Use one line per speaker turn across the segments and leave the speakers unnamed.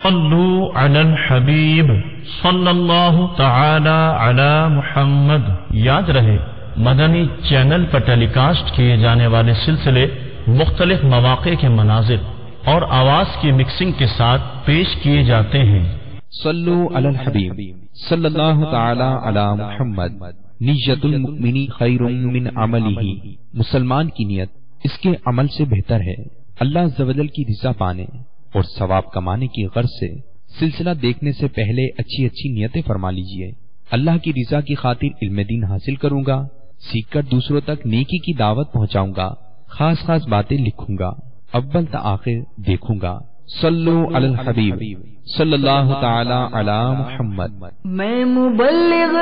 صلو علی الحبیب صلی اللہ تعالی علی محمد۔ یاد رہے مدنی چینل پر ٹیلی کاسٹ کیے جانے والے سلسلے مختلف مواقع کے مناظر اور آواز کی مکسنگ کے ساتھ پیش کیے جاتے ہیں۔
صلو علی الحبیب صلی اللہ تعالی علی محمد۔ نیت المؤمن خیر من عملہ، مسلمان کی نیت اس کے عمل سے بہتر ہے۔ اللہ عز و جل کی رضا پانے اور ثواب کمانے کی غرض سے سلسلہ دیکھنے سے پہلے اچھی اچھی نیتیں فرما لیجئے۔ اللہ کی رضا کی خاطر علم دین حاصل کروں گا، سیکھ کر دوسروں تک نیکی کی دعوت پہنچاؤں گا، خاص خاص باتیں لکھوں گا، اول تا آخر دیکھوں گا۔ صلو علی الحبیب صلی اللہ تعالی علی محمد۔
میں مبلغ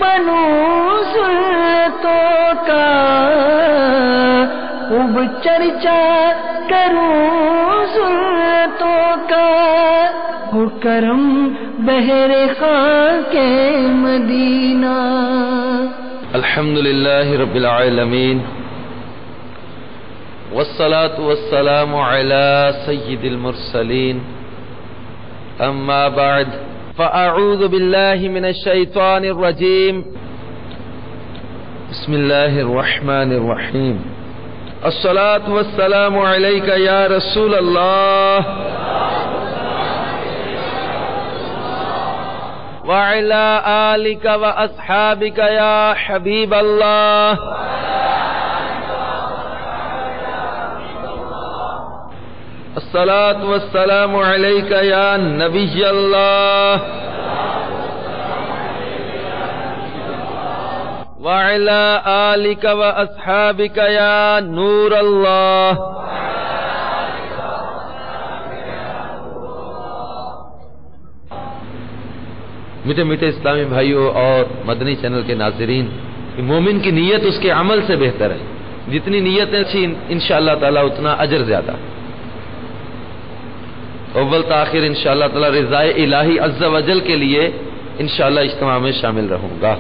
بنوں سنتوں کا، خوب چرچا کروں سنتوں کا، ہو کرم بہر خاک مدینہ۔
الحمدللہ رب العالمین، والصلاة والسلام على سید المرسلین، اما بعد فاعوذ باللہ من الشیطان الرجیم، بسم اللہ الرحمن الرحیم۔ الصلاة والسلام علیک یا رسول اللہ وعلی آلک واصحابک یا حبیب اللہ۔ الصلاة والسلام علیک یا نبی اللہ وعلی آلک واصحابک یا نور اللہ۔ میٹھے میٹھے اسلامی بھائیوں اور مدنی چینل کے ناظرین، مومن کی نیت اس کے عمل سے بہتر ہے۔ جتنی نیتیں اچھی انشاءاللہ تعالی اتنا اجر زیادہ۔ اول تاخیر انشاءاللہ تعالی رضائے الہی عز و جل کے لیے انشاءاللہ اجتماع میں شامل رہوں گا۔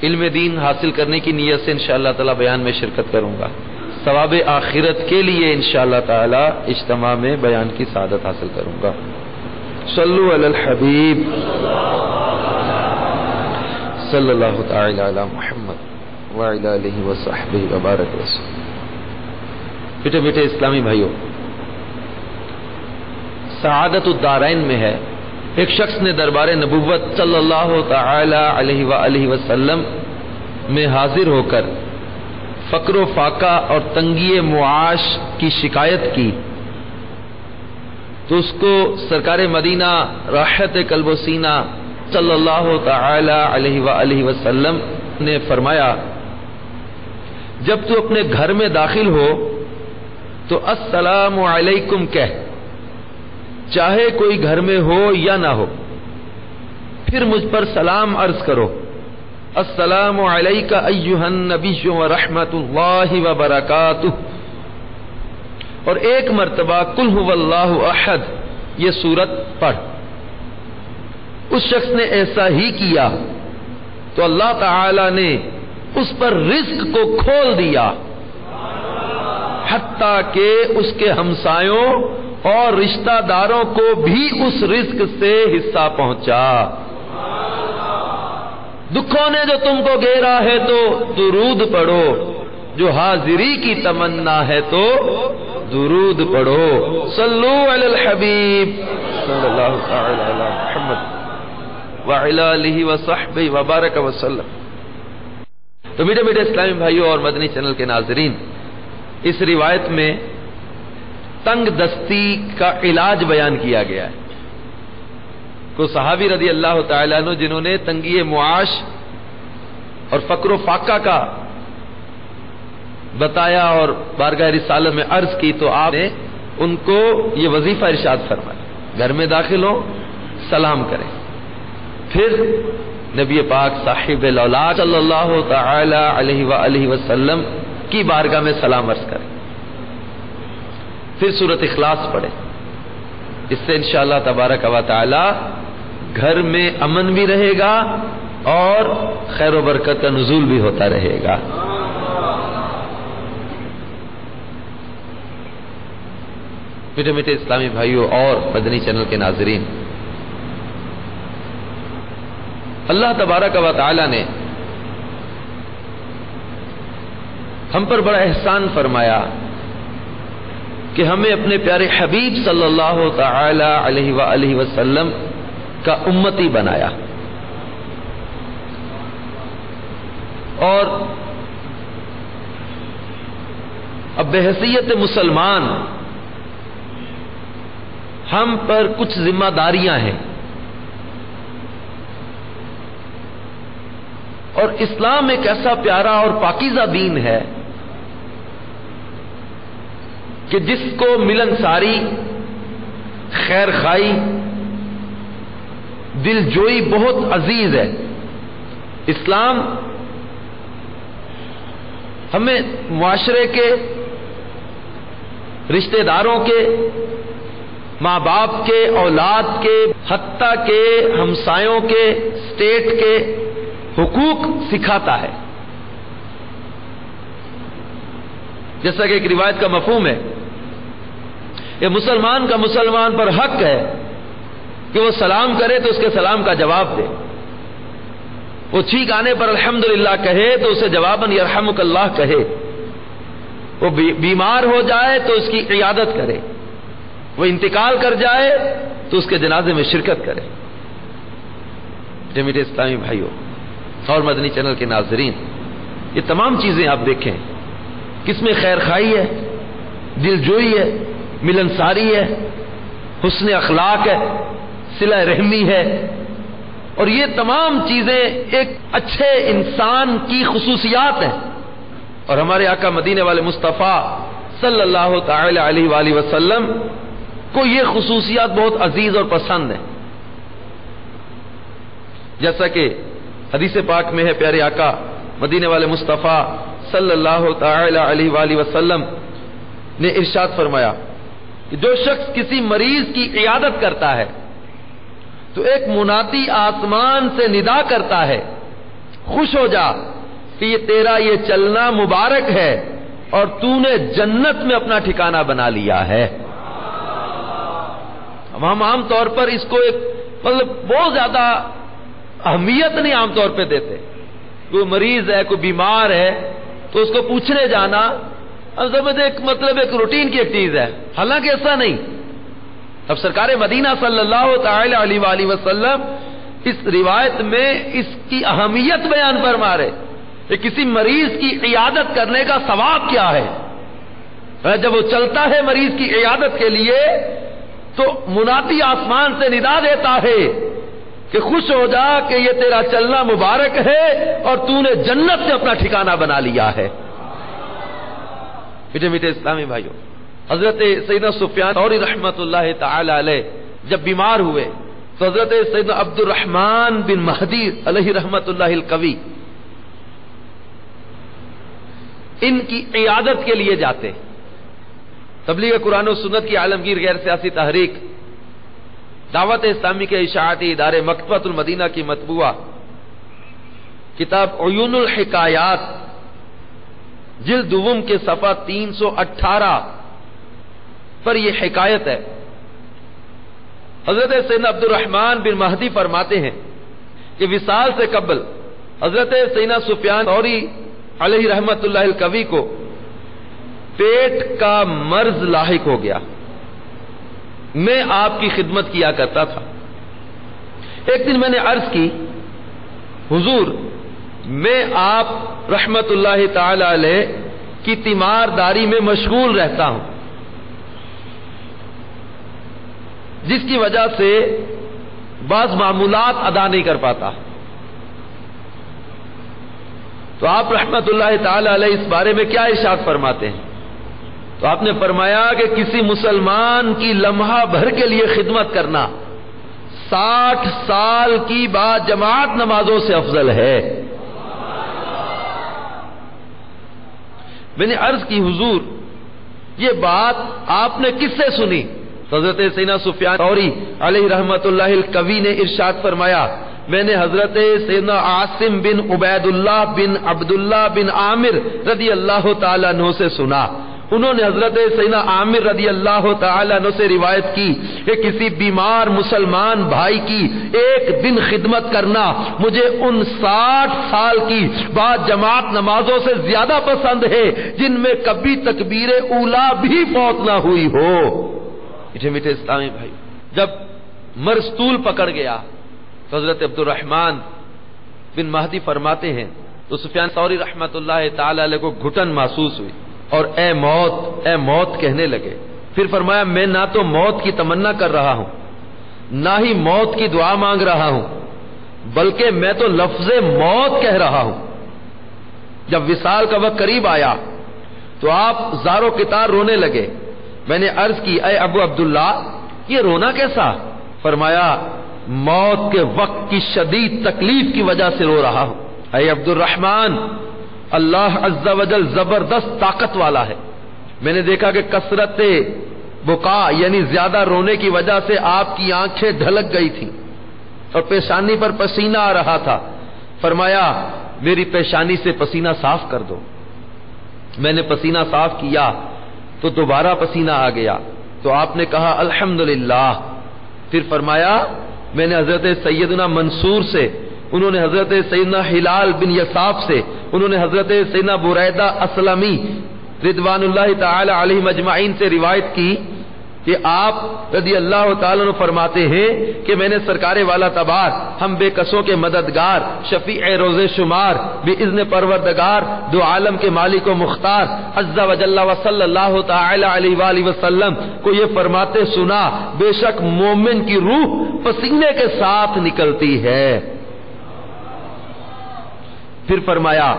علم دین حاصل کرنے کی نیت سے انشاءاللہ تعالی بیان میں شرکت کروں گا، ثواب آخرت کے لیے انشاءاللہ تعالی اجتماع میں بیان کی سعادت حاصل کروں گا۔ صلو علی الحبیب صلی اللہ تعالی علی محمد وعلی آلہ وصحبہ وبارک وسلم۔ بیٹے بیٹے اسلامی بھائیوں، سعادت الدارین میں ہے، ایک شخص نے دربار نبوت صلی اللہ تعالی علیہ وآلہ وسلم میں حاضر ہو کر فقر و فاقہ اور تنگی معاش کی شکایت کی، تو اس کو سرکار مدینہ راحت قلب و سینہ صلی اللہ تعالی علیہ وآلہ وسلم نے فرمایا، جب تو اپنے گھر میں داخل ہو تو السلام علیکم کہہ، چاہے کوئی گھر میں ہو یا نہ ہو، پھر مجھ پر سلام عرض کرو، السلام علیک ایھا النبی ورحمۃ اللہ وبرکاتہ، اور ایک مرتبہ قل ھو اللہ احد یہ سورت پڑھ۔ اس شخص نے ایسا ہی کیا تو اللہ تعالی نے اس پر رزق کو کھول دیا، حتیٰ کہ اس کے ہمسایوں اور رشتہ داروں کو بھی اس رزق سے حصہ پہنچا۔ دکھوں نے جو تم کو گھیرا ہے تو درود پڑھو، جو حاضری کی تمنا ہے تو درود پڑھو۔ صلو علی الحبیب صلی اللہ تعالی علی محمد وعلی آلہ وصحبہ وبارک وسلم۔ تو میٹھے میٹھے اسلامی بھائیوں اور مدنی چینل کے ناظرین، اس روایت میں تنگ دستی کا علاج بیان کیا گیا ہے۔ کو صحابی رضی اللہ تعالیٰ عنہ جنہوں نے تنگی معاش اور فقر و فاقہ کا بتایا اور بارگاہ رسالت میں عرض کی، تو آپ نے ان کو یہ وظیفہ ارشاد فرمایا، گھر میں داخل ہو سلام کریں، پھر نبی پاک صاحب الاولاد صلی اللہ تعالی علیہ وآلہ وسلم کی بارگاہ میں سلام عرض کریں، پھر سورۃ اخلاص پڑھیں۔ اس سے انشاءاللہ تبارک و تعالی گھر میں امن بھی رہے گا اور خیر و برکت کا نزول بھی ہوتا رہے گا۔ میٹھے میٹھے اسلامی بھائیوں اور مدنی چینل کے ناظرین، اللہ تبارک و تعالی نے ہم پر بڑا احسان فرمایا کہ ہمیں اپنے پیارے حبیب صلی اللہ تعالی علیہ وآلہ وسلم کا امتی بنایا، اور اب بحیثیت مسلمان ہم پر کچھ ذمہ داریاں ہیں، اور اسلام ایک ایسا پیارا اور پاکیزہ دین ہے کہ جس کو ملنساری، خیر خائی، دل جوئی بہت عزیز ہے۔ اسلام ہمیں معاشرے کے، رشتہ داروں کے، ماں باپ کے، اولاد کے، حتیٰ کہ ہمسایوں کے، اسٹیٹ کے حقوق سکھاتا ہے۔ جیسا کہ ایک روایت کا مفہوم ہے، یہ مسلمان کا مسلمان پر حق ہے کہ وہ سلام کرے تو اس کے سلام کا جواب دے، وہ چھینک آنے پر الحمدللہ کہے تو اسے جواباً یرحمک اللہ کہے، وہ بیمار ہو جائے تو اس کی عیادت کرے، وہ انتقال کر جائے تو اس کے جنازے میں شرکت کرے۔ میٹھے اسلامی بھائیوں اور مدنی چینل کے ناظرین، یہ تمام چیزیں آپ دیکھیں، کس میں خیر خائی ہے، دل جوئی ہے، ملنساری ہے، حسن اخلاق ہے، صلہ رحمی ہے، اور یہ تمام چیزیں ایک اچھے انسان کی خصوصیات ہیں، اور ہمارے آقا مدینے والے مصطفیٰ صلی اللہ تعالی علیہ وآلہ وسلم کو یہ خصوصیات بہت عزیز اور پسند ہیں۔ جیسا کہ حدیث پاک میں ہے، پیارے آقا مدینے والے مصطفیٰ صلی اللہ تعالی علیہ وآلہ وسلم نے ارشاد فرمایا کہ جو شخص کسی مریض کی عیادت کرتا ہے تو ایک منادی آسمان سے ندا کرتا ہے، خوش ہو جا کہ یہ تیرا یہ چلنا مبارک ہے اور تو نے جنت میں اپنا ٹھکانہ بنا لیا ہے۔ ہم عام طور پر اس کو ایک بہت زیادہ اہمیت نہیں عام طور پہ دیتے، کوئی مریض ہے، کوئی بیمار ہے تو اس کو پوچھنے جانا ایک روٹین کی ایک چیز ہے، حالانکہ ایسا نہیں۔ اب سرکار مدینہ صلی اللہ تعالی علیہ وآلہ وسلم اس روایت میں اس کی اہمیت بیان فرما رہے کہ کسی مریض کی عیادت کرنے کا ثواب کیا ہے۔ جب وہ چلتا ہے مریض کی عیادت کے لیے تو منادی آسمان سے ندا دیتا ہے کہ خوش ہو جا کہ یہ تیرا چلنا مبارک ہے اور تو نے جنت میں اپنا ٹھکانہ بنا لیا ہے۔ میٹھے میٹھے اسلامی بھائیوں، حضرت سیدنا سفیان ثوری رحمت اللہ تعالی علیہ جب بیمار ہوئے تو حضرت سیدنا عبد الرحمن بن مہدی علیہ رحمت اللہ القوی ان کی عیادت کے لیے جاتے۔ تبلیغ قرآن و سنت کی عالمگیر غیر سیاسی تحریک دعوت اسلامی کے اشاعتی ادارے مکتبۃ المدینہ کی مطبوعہ کتاب عیون الحکایات جلد دوم کے صفحہ 318 پر یہ حکایت ہے۔ حضرت سیدنا عبد الرحمن بن مہدی فرماتے ہیں کہ وصال سے قبل حضرت سیدنا سفیان ثوری علیہ رحمت اللہ القوی کو پیٹ کا مرض لاحق ہو گیا۔ میں آپ کی خدمت کیا کرتا تھا۔ ایک دن میں نے عرض کی، حضور میں آپ رحمت اللہ تعالی علیہ کی تیمارداری میں مشغول رہتا ہوں، جس کی وجہ سے بعض معمولات ادا نہیں کر پاتا، تو آپ رحمت اللہ تعالی علیہ اس بارے میں کیا ارشاد فرماتے ہیں؟ تو آپ نے فرمایا کہ کسی مسلمان کی لمحہ بھر کے لیے خدمت کرنا 60 سال کی بعد جماعت نمازوں سے افضل ہے۔ میں نے عرض کی، حضور یہ بات آپ نے کس سے سنی؟ حضرت سیدنا سفیان ثوری علیہ رحمت اللہ القوی نے ارشاد فرمایا، میں نے حضرت سیدنا عاصم بن عبید اللہ بن عبداللہ بن عامر رضی اللہ تعالیٰ عنہ سے سنا۔ انہوں نے حضرت سیدنا عامر رضی اللہ تعالیٰ عنہ سے روایت کی کہ کسی بیمار مسلمان بھائی کی ایک دن خدمت کرنا مجھے ان 60 سال کی بعد جماعت نمازوں سے زیادہ پسند ہے جن میں کبھی تکبیر اولا بھی فوت نہ ہوئی ہو۔ میٹھے میٹھے اسلامی بھائی، جب مرستول پکڑ گیا تو حضرت عبد الرحمن بن مہدی فرماتے ہیں تو سفیان ثوری رحمت اللہ تعالی علیہ کو گھٹن محسوس ہوئی اور اے موت کہنے لگے۔ پھر فرمایا میں نہ تو موت کی تمنا کر رہا ہوں نہ ہی موت کی دعا مانگ رہا ہوں، بلکہ میں تو لفظ موت کہہ رہا ہوں۔ جب وصال کا وقت قریب آیا تو آپ زار و کتار رونے لگے۔ میں نے عرض کی اے ابو عبداللہ یہ رونا کیسا؟ فرمایا موت کے وقت کی شدید تکلیف کی وجہ سے رو رہا ہوں۔ اے عبد الرحمن، اللہ عز و جل زبردست طاقت والا ہے۔ میں نے دیکھا کہ کثرت بکا یعنی زیادہ رونے کی وجہ سے آپ کی آنکھیں ڈھلک گئی تھیں اور پیشانی پر پسینہ آ رہا تھا۔ فرمایا میری پیشانی سے پسینہ صاف کر دو۔ میں نے پسینہ صاف کیا تو دوبارہ پسینہ آ گیا تو آپ نے کہا الحمدللہ۔ پھر فرمایا میں نے حضرت سیدنا منصور سے، انہوں نے حضرت سیدنا ہلال بن یصاف سے، انہوں نے حضرت سیدنا بریدہ اسلمی رضوان اللہ تعالی علیہم اجمعین سے روایت کی کہ آپ رضی اللہ تعالیٰ عنہ فرماتے ہیں کہ میں نے سرکار والا تبار، ہم بے کسوں کے مددگار، شفیع روز شمار، باذن پروردگار، دو عالم کے مالک و مختار عز و جل و صلی اللہ تعالی علیہ وآلہ وسلم کو یہ فرماتے سنا بے شک مومن کی روح پسینے کے ساتھ نکلتی ہے۔ پھر فرمایا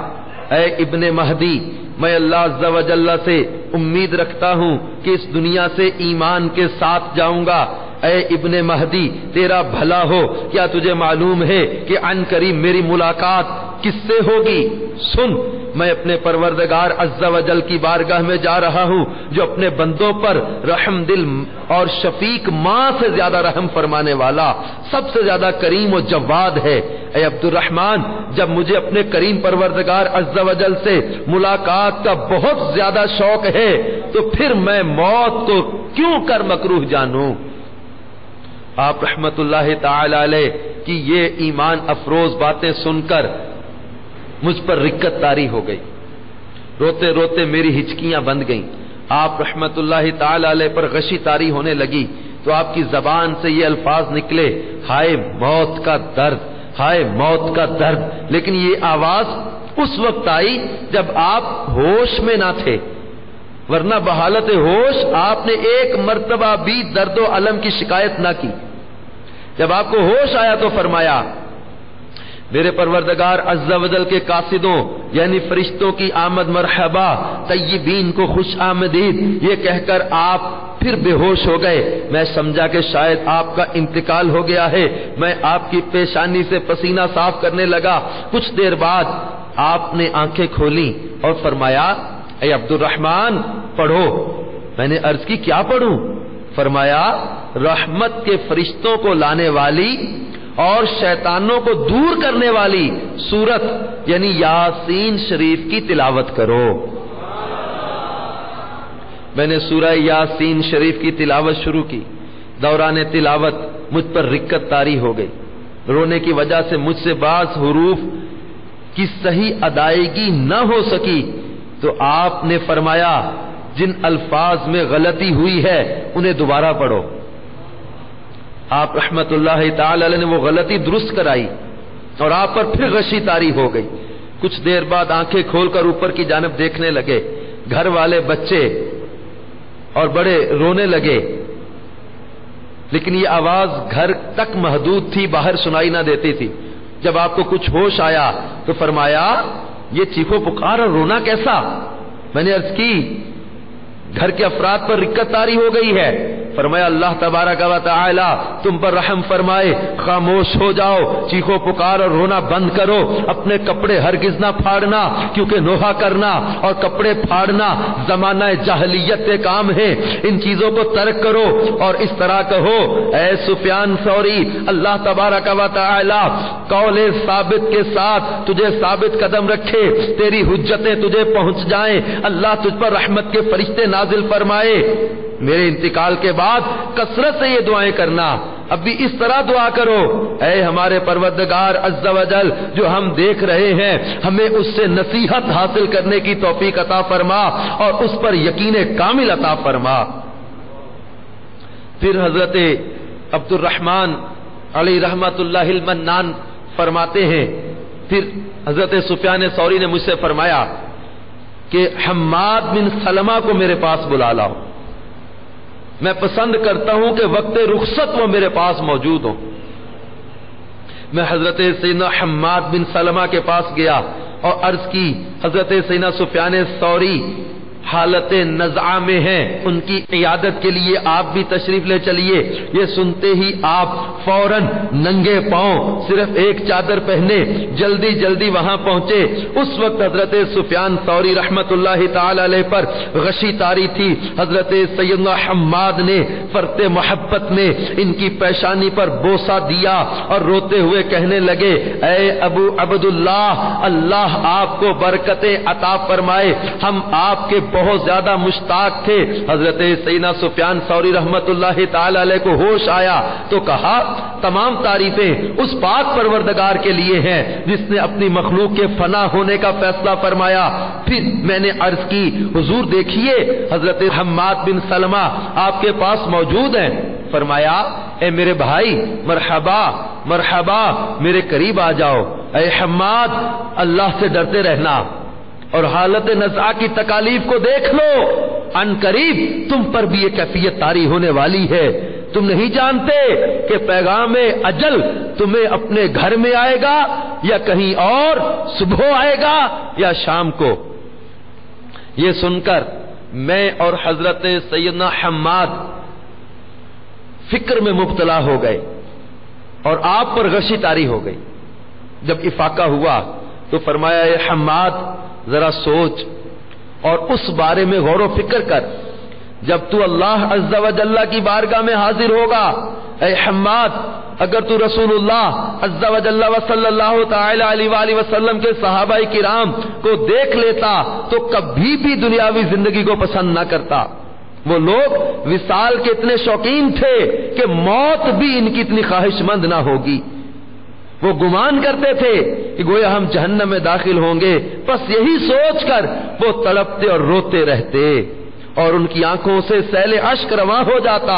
اے ابن مہدی، میں اللہ عز و جل سے امید رکھتا ہوں کہ اس دنیا سے ایمان کے ساتھ جاؤں گا۔ اے ابن مہدی تیرا بھلا ہو، کیا تجھے معلوم ہے کہ عن قریب میری ملاقات کس سے ہوگی؟ سن، میں اپنے پروردگار عز و جل کی بارگاہ میں جا رہا ہوں جو اپنے بندوں پر رحم دل اور شفیق ماں سے زیادہ رحم فرمانے والا، سب سے زیادہ کریم و جواد ہے۔ اے عبد الرحمن، جب مجھے اپنے کریم پروردگار عز و جل سے ملاقات کا بہت زیادہ شوق ہے تو پھر میں موت کو کیوں کر مکروہ جانوں؟ آپ رحمت اللہ تعالی علیہ کی یہ ایمان افروز باتیں سن کر مجھ پر رکت طاری ہو گئی، روتے روتے میری ہچکیاں بند گئیں۔ آپ رحمت اللہ تعالی علیہ پر غشی طاری ہونے لگی تو آپ کی زبان سے یہ الفاظ نکلے، ہائے موت کا درد، ہائے موت کا درد۔ لیکن یہ آواز اس وقت آئی جب آپ ہوش میں نہ تھے، ورنہ بحالت ہوش آپ نے ایک مرتبہ بھی درد و الم کی شکایت نہ کی۔ جب آپ کو ہوش آیا تو فرمایا میرے پروردگار عز و جل کے قاصدوں یعنی فرشتوں کی آمد مرحبا، طیبین کو خوش آمدید، یہ کہہ کر آپ پھر بے ہوش ہو گئے۔ میں سمجھا کہ شاید آپ کا انتقال ہو گیا ہے۔ میں آپ کی پیشانی سے پسینہ صاف کرنے لگا۔ کچھ دیر بعد آپ نے آنکھیں کھولی اور فرمایا اے عبد الرحمن پڑھو۔ میں نے عرض کی کیا پڑھوں؟ فرمایا رحمت کے فرشتوں کو لانے والی اور شیطانوں کو دور کرنے والی سورت یعنی یاسین شریف کی تلاوت کرو۔ میں نے سورہ یاسین شریف کی تلاوت شروع کی۔ دوران تلاوت مجھ پر رکت طاری ہو گئی، رونے کی وجہ سے مجھ سے بعض حروف کی صحیح ادائیگی نہ ہو سکی تو آپ نے فرمایا جن الفاظ میں غلطی ہوئی ہے انہیں دوبارہ پڑھو۔ آپ رحمت اللہ تعالی علیہ نے وہ غلطی درست کرائی اور آپ پر پھر غشی طاری ہو گئی۔ کچھ دیر بعد آنکھیں کھول کر اوپر کی جانب دیکھنے لگے، گھر والے بچے اور بڑے رونے لگے، لیکن یہ آواز گھر تک محدود تھی، باہر سنائی نہ دیتی تھی۔ جب آپ کو کچھ ہوش آیا تو فرمایا یہ چیخو پکار اور رونا کیسا؟ میں نے عرض کی گھر کے افراد پر رکت طاری ہو گئی ہے، فرمایا اللہ تبارک و تعالی تم پر رحم فرمائے، خاموش ہو جاؤ، چیخو پکار اور رونا بند کرو، اپنے کپڑے ہرگز نہ پھاڑنا، کیونکہ نوحہ کرنا اور کپڑے پھاڑنا زمانہ جاہلیت کے کام ہے، ان چیزوں کو ترک کرو اور اس طرح کہو اے سفیان ثوری اللہ تبارک و تعالی قول ثابت کے ساتھ تجھے ثابت قدم رکھے، تیری حجتیں تجھے پہنچ جائیں، اللہ تجھ پر رحمت کے فرشتے نازل فرمائے، میرے انتقال کے بعد کثرت سے یہ دعائیں کرنا، اب بھی اس طرح دعا کرو اے ہمارے پروردگار عز و جل جو ہم دیکھ رہے ہیں ہمیں اس سے نصیحت حاصل کرنے کی توفیق عطا فرما اور اس پر یقین کامل عطا فرما۔ پھر حضرت عبد الرحمن علی رحمت اللہ المنان فرماتے ہیں پھر حضرت سفیان ثوری نے مجھ سے فرمایا کہ حماد بن سلمہ کو میرے پاس بلا لاؤ، میں پسند کرتا ہوں کہ وقت رخصت وہ میرے پاس موجود ہو۔ میں حضرت سیدنا حماد بن سلمہ کے پاس گیا اور عرض کی حضرت سیدنا سفیان ثوری حالت نزعہ میں ہیں، ان کی عیادت کے لیے آپ بھی تشریف لے چلیے۔ یہ سنتے ہی آپ فوراً ننگے پاؤں صرف ایک چادر پہنے جلدی جلدی وہاں پہنچے۔ اس وقت حضرت سفیان ثوری رحمت اللہ تعالی علیہ پر غشی طاری تھی، حضرت سیدنا حماد نے فرط محبت میں ان کی پیشانی پر بوسہ دیا اور روتے ہوئے کہنے لگے اے ابو عبداللہ اللہ آپ کو برکتیں عطا فرمائے، ہم آپ کے بہت زیادہ مشتاق تھے۔ حضرت سیدنا سفیان ثوری رحمت اللہ تعالی علیہ کو ہوش آیا تو کہا تمام تعریفیں اس پاک پروردگار کے لیے ہیں جس نے اپنی مخلوق کے فنا ہونے کا فیصلہ فرمایا۔ پھر میں نے عرض کی حضور دیکھیے حضرت حماد بن سلمہ آپ کے پاس موجود ہیں۔ فرمایا اے میرے بھائی مرحبا مرحبا، میرے قریب آ جاؤ۔ اے حماد اللہ سے ڈرتے رہنا اور حالت نزعہ کی تکالیف کو دیکھ لو، ان قریب تم پر بھی یہ کیفیت طاری ہونے والی ہے۔ تم نہیں جانتے کہ پیغام اجل تمہیں اپنے گھر میں آئے گا یا کہیں اور، صبح آئے گا یا شام کو۔ یہ سن کر میں اور حضرت سیدنا حماد فکر میں مبتلا ہو گئے اور آپ پر غشی طاری ہو گئی۔ جب افاقہ ہوا تو فرمایا اے حماد ذرا سوچ اور اس بارے میں غور و فکر کر جب تو اللہ عز و جل کی بارگاہ میں حاضر ہوگا۔ اے حماد اگر تو رسول اللہ عز و جل و صلی اللہ تعالی علیہ وآلہ وسلم کے صحابہ کرام کو دیکھ لیتا تو کبھی بھی دنیاوی زندگی کو پسند نہ کرتا۔ وہ لوگ وصال کے اتنے شوقین تھے کہ موت بھی ان کی اتنی خواہش مند نہ ہوگی۔ وہ گمان کرتے تھے کہ گویا ہم جہنم میں داخل ہوں گے، بس یہی سوچ کر وہ تڑپتے اور روتے رہتے اور ان کی آنکھوں سے سیل اشک رواں ہو جاتا،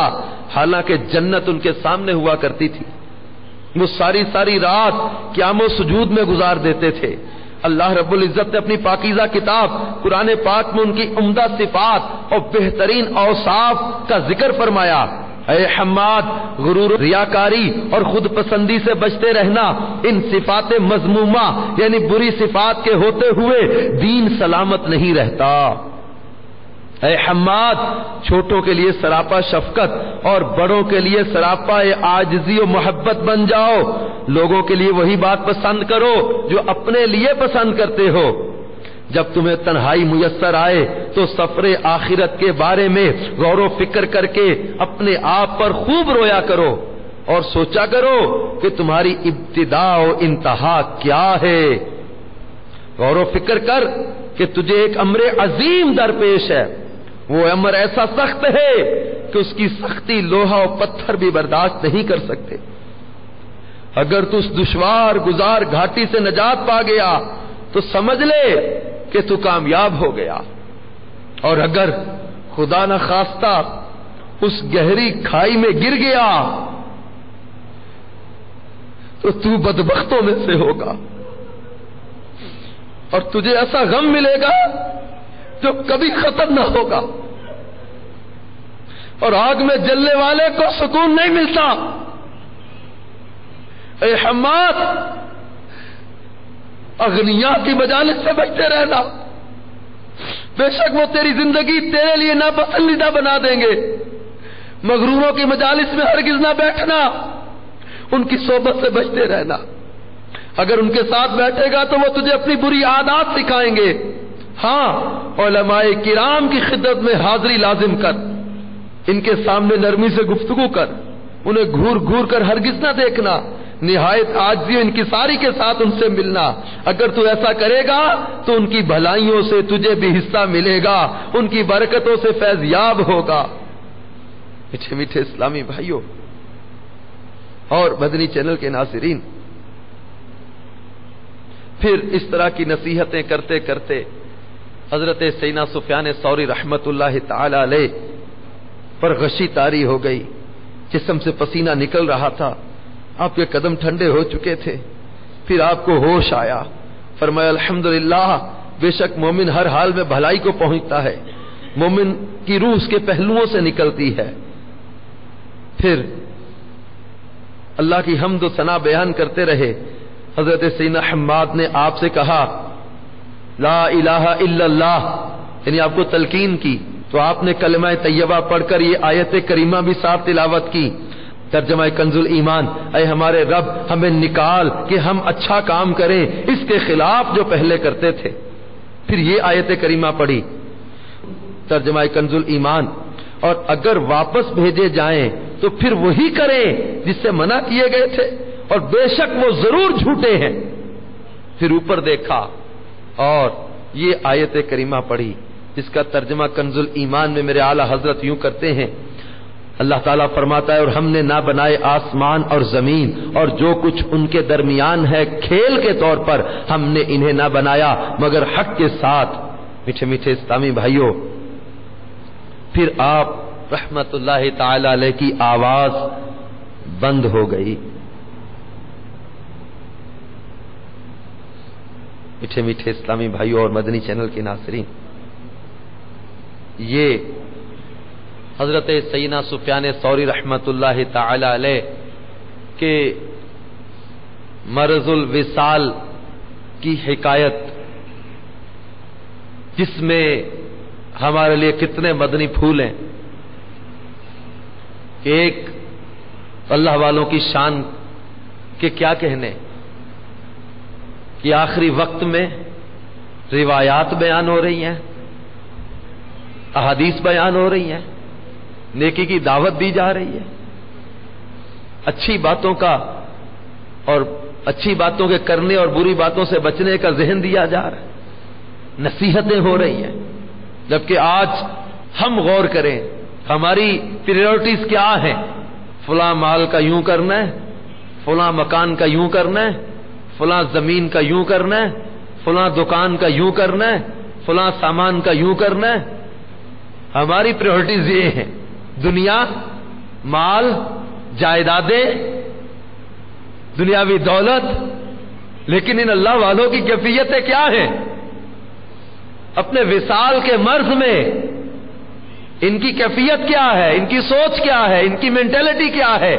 حالانکہ جنت ان کے سامنے ہوا کرتی تھی۔ وہ ساری ساری رات قیام و سجود میں گزار دیتے تھے۔ اللہ رب العزت نے اپنی پاکیزہ کتاب قرآن پاک میں ان کی عمدہ صفات اور بہترین اوصاف کا ذکر فرمایا۔ اے حماد غرور ریاکاری اور خود پسندی سے بچتے رہنا، ان صفات مذمومہ یعنی بری صفات کے ہوتے ہوئے دین سلامت نہیں رہتا۔ اے حماد چھوٹوں کے لیے سراپا شفقت اور بڑوں کے لیے سراپا عاجزی و محبت بن جاؤ، لوگوں کے لیے وہی بات پسند کرو جو اپنے لیے پسند کرتے ہو۔ جب تمہیں تنہائی میسر آئے تو سفر آخرت کے بارے میں غور و فکر کر کے اپنے آپ پر خوب رویا کرو اور سوچا کرو کہ تمہاری ابتدا و انتہا کیا ہے۔ غور و فکر کر کہ تجھے ایک امر عظیم درپیش ہے، وہ امر ایسا سخت ہے کہ اس کی سختی لوہا و پتھر بھی برداشت نہیں کر سکتے۔ اگر تو اس دشوار گزار گھاٹی سے نجات پا گیا تو سمجھ لے کہ تو کامیاب ہو گیا، اور اگر خدا نہ خواستہ اس گہری کھائی میں گر گیا تو بدبختوں میں سے ہوگا اور تجھے ایسا غم ملے گا جو کبھی ختم نہ ہوگا، اور آگ میں جلنے والے کو سکون نہیں ملتا۔ اے حماد اغنیا کی مجالس سے بچتے رہنا، بے شک وہ تیری زندگی تیرے لیے ناپسندیدہ بنا دیں گے، مغروروں کی مجالس میں ہرگز نہ بیٹھنا، ان کی صحبت سے بچتے رہنا. اگر ان کے ساتھ بیٹھے گا تو وہ تجھے اپنی بری عادات سکھائیں گے. ہاں، علماء کرام کی خدمت میں حاضری لازم کر، ان کے سامنے نرمی سے گفتگو کر، انہیں گھور گھور کر ہرگز نہ دیکھنا، نہایت عاجزی و انکساری کے ساتھ ان سے ملنا. اگر تو ایسا کرے گا تو ان کی بھلائیوں سے تجھے بھی حصہ ملے گا، ان کی برکتوں سے فیض یاب ہوگا. میٹھے میٹھے اسلامی بھائیوں اور مدنی چینل کے ناظرین، پھر اس طرح کی نصیحتیں کرتے کرتے حضرت سیدنا سفیان ثوری رحمت اللہ تعالی علیہ پر غشی طاری ہو گئی، جسم سے پسینہ نکل رہا تھا، آپ کے قدم ٹھنڈے ہو چکے تھے. پھر آپ کو ہوش آیا، فرمایا الحمدللہ، بے شک مومن ہر حال میں بھلائی کو پہنچتا ہے، مومن کی روح اس کے پہلوؤں سے نکلتی ہے. پھر اللہ کی حمد و ثنا بیان کرتے رہے. حضرت سیدنا حماد نے آپ سے کہا لا الہ الا اللہ، یعنی آپ کو تلقین کی، تو آپ نے کلمہ طیبہ پڑھ کر یہ آیت کریمہ بھی ساتھ تلاوت کی. ترجمہ کنز الایمان، اے ہمارے رب ہمیں نکال کہ ہم اچھا کام کریں اس کے خلاف جو پہلے کرتے تھے. پھر یہ آیت کریمہ پڑھی، ترجمہ کنز الایمان، اور اگر واپس بھیجے جائیں تو پھر وہی کریں جس سے منع کیے گئے تھے، اور بے شک وہ ضرور جھوٹے ہیں. پھر اوپر دیکھا اور یہ آیت کریمہ پڑھی جس کا ترجمہ کنز الایمان میں میرے اعلی حضرت یوں کرتے ہیں، اللہ تعالیٰ فرماتا ہے اور ہم نے نہ بنائے آسمان اور زمین اور جو کچھ ان کے درمیان ہے کھیل کے طور پر، ہم نے انہیں نہ بنایا مگر حق کے ساتھ. میٹھے میٹھے اسلامی بھائیوں، پھر آپ رحمت اللہ تعالی علیہ کی آواز بند ہو گئی. میٹھے میٹھے اسلامی بھائیوں اور مدنی چینل کے ناظرین، یہ حضرت سیدنا سفیان ثوری رحمت اللہ تعالی علیہ کے مرض الوصال کی حکایت، جس میں ہمارے لیے کتنے مدنی پھول ہیں. ایک اللہ والوں کی شان کے کیا کہنے کہ آخری وقت میں روایات بیان ہو رہی ہیں، احادیث بیان ہو رہی ہیں، نیکی کی دعوت دی جا رہی ہے، اچھی باتوں کا اور اچھی باتوں کے کرنے اور بری باتوں سے بچنے کا ذہن دیا جا رہا ہے، نصیحتیں ہو رہی ہیں. جبکہ آج ہم غور کریں ہماری پریورٹیز کیا ہیں. فلاں مال کا یوں کرنا ہے، فلاں مکان کا یوں کرنا ہے، فلاں زمین کا یوں کرنا ہے، فلاں دکان کا یوں کرنا ہے، فلاں سامان کا یوں کرنا ہے. ہماری پریورٹیز یہ ہیں، دنیا، مال، جائیدادیں، دنیاوی دولت. لیکن ان اللہ والوں کی کیفیتیں کیا ہیں؟ اپنے وصال کے مرض میں ان کی کیفیت کیا ہے، ان کی سوچ کیا ہے، ان کی مینٹلٹی کیا ہے،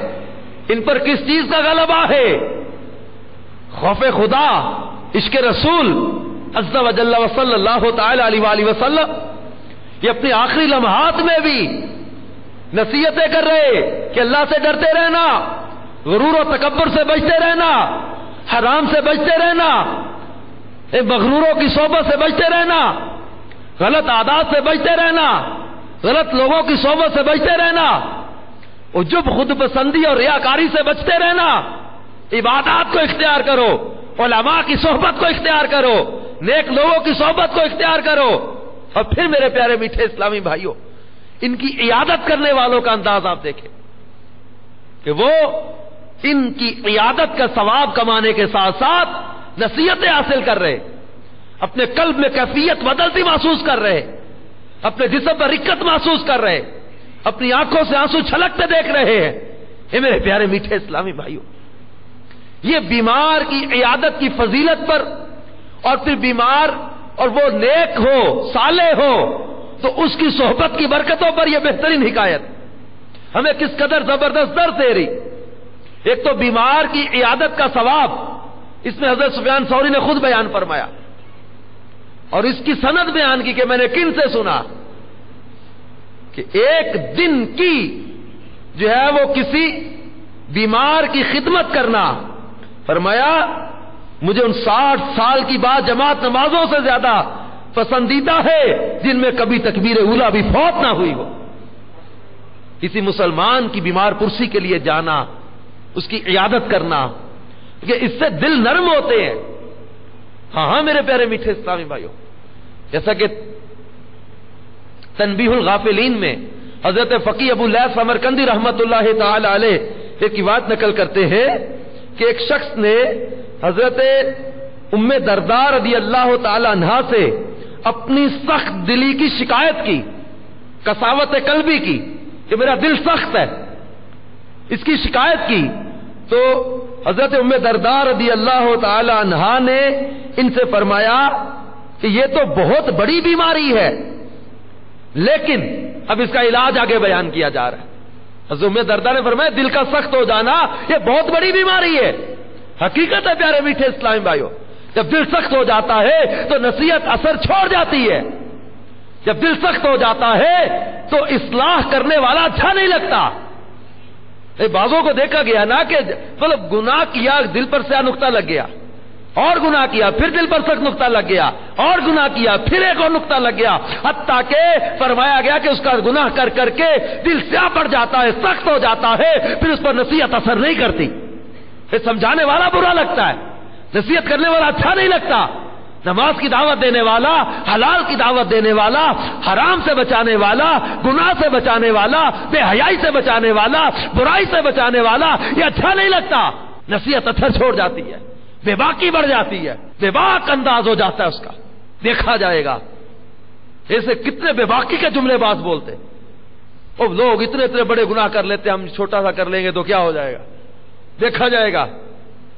ان پر کس چیز کا غلبہ ہے؟ خوف خدا، عشق رسول عز و جل و صلی اللہ تعالی علیہ وآلہ وسلم. یہ اپنی آخری لمحات میں بھی نصیحتیں کر رہے کہ اللہ سے ڈرتے رہنا، غرور و تکبر سے بچتے رہنا، حرام سے بچتے رہنا، مغروروں کی صحبت سے بچتے رہنا، غلط عادات سے بچتے رہنا، غلط لوگوں کی صحبت سے بچتے رہنا، عجب خود پسندی اور ریاکاری سے بچتے رہنا. عبادات کو اختیار کرو، علماء کی صحبت کو اختیار کرو، نیک لوگوں کی صحبت کو اختیار کرو. اور پھر میرے پیارے میٹھے اسلامی بھائیوں، ان کی عیادت کرنے والوں کا انداز آپ دیکھیں کہ وہ ان کی عیادت کا ثواب کمانے کے ساتھ ساتھ نصیحتیں حاصل کر رہے، اپنے قلب میں کیفیت بدلتی محسوس کر رہے، اپنے جسم پر رکت محسوس کر رہے، اپنی آنکھوں سے آنسو چھلکتے دیکھ رہے ہیں. یہ میرے پیارے میٹھے اسلامی بھائیوں، یہ بیمار کی عیادت کی فضیلت پر، اور پھر بیمار اور وہ نیک ہو، صالح ہو، تو اس کی صحبت کی برکتوں پر یہ بہترین حکایت ہمیں کس قدر زبردست درس دے رہی. ایک تو بیمار کی عیادت کا ثواب، اس میں حضرت سفیان ثوری نے خود بیان فرمایا اور اس کی سند بیان کی کہ میں نے کن سے سنا کہ ایک دن کی جو ہے وہ کسی بیمار کی خدمت کرنا، فرمایا مجھے ان 60 سال کی بعد جماعت نمازوں سے زیادہ پسندیدہ ہے جن میں کبھی تکبیر اولیٰ بھی فوت نہ ہوئی ہو۔ کسی مسلمان کی بیمار پرسی کے لیے جانا، اس کی عیادت کرنا، کہ اس سے دل نرم ہوتے ہیں۔ ہاں میرے پیارے میٹھے اسلامی بھائیوں، جیسا کہ تنبیہ الغافلین میں حضرت فقی ابو لیث سمرقندی رحمت اللہ تعالی علیہ ایک بات نقل کرتے ہیں کہ ایک شخص نے حضرت ام درداء رضی اللہ تعالی عنہا سے اپنی سخت دلی کی شکایت کی، قساوت قلبی کی کہ میرا دل سخت ہے، اس کی شکایت کی۔ تو حضرت ام درداء رضی اللہ تعالی عنہا نے ان سے فرمایا کہ یہ تو بہت بڑی بیماری ہے، لیکن اب اس کا علاج آگے بیان کیا جا رہا ہے۔ حضرت ام درداء نے فرمایا دل کا سخت ہو جانا یہ بہت بڑی بیماری ہے۔ حقیقت ہے پیارے میٹھے اسلامی بھائیوں، جب دل سخت ہو جاتا ہے تو نصیحت اثر چھوڑ جاتی ہے، جب دل سخت ہو جاتا ہے تو اصلاح کرنے والا اچھا نہیں لگتا۔ بعضوں کو دیکھا گیا نا کہ مطلب گناہ کیا دل پر سیاہ نقطہ لگ گیا، اور گناہ کیا پھر دل پر سخت نقطہ لگ گیا، اور گناہ کیا پھر ایک اور نقطہ لگ گیا، حتیٰ کہ فرمایا گیا کہ اس کا گناہ کر کر کے دل سیاہ پڑ جاتا ہے، سخت ہو جاتا ہے، پھر اس پر نصیحت اثر نہیں کرتی۔ پھر سمجھانے والا برا لگتا ہے، نصیحت کرنے والا اچھا نہیں لگتا۔ نماز کی دعوت دینے والا، حلال کی دعوت دینے والا، حرام سے بچانے والا، گناہ سے بچانے والا، بے حیائی سے بچانے والا، برائی سے بچانے والا، یہ اچھا نہیں لگتا۔ نصیحت اثر چھوڑ جاتی ہے، بے باکی بڑھ جاتی ہے، بے باک انداز ہو جاتا ہے اس کا۔ دیکھا جائے گا ایسے کتنے بے باکی کے جملے باز بولتے، اور لوگ اتنے اتنے بڑے گناہ کر لیتے، ہم چھوٹا سا کر لیں گے تو کیا ہو جائے گا، دیکھا جائے گا۔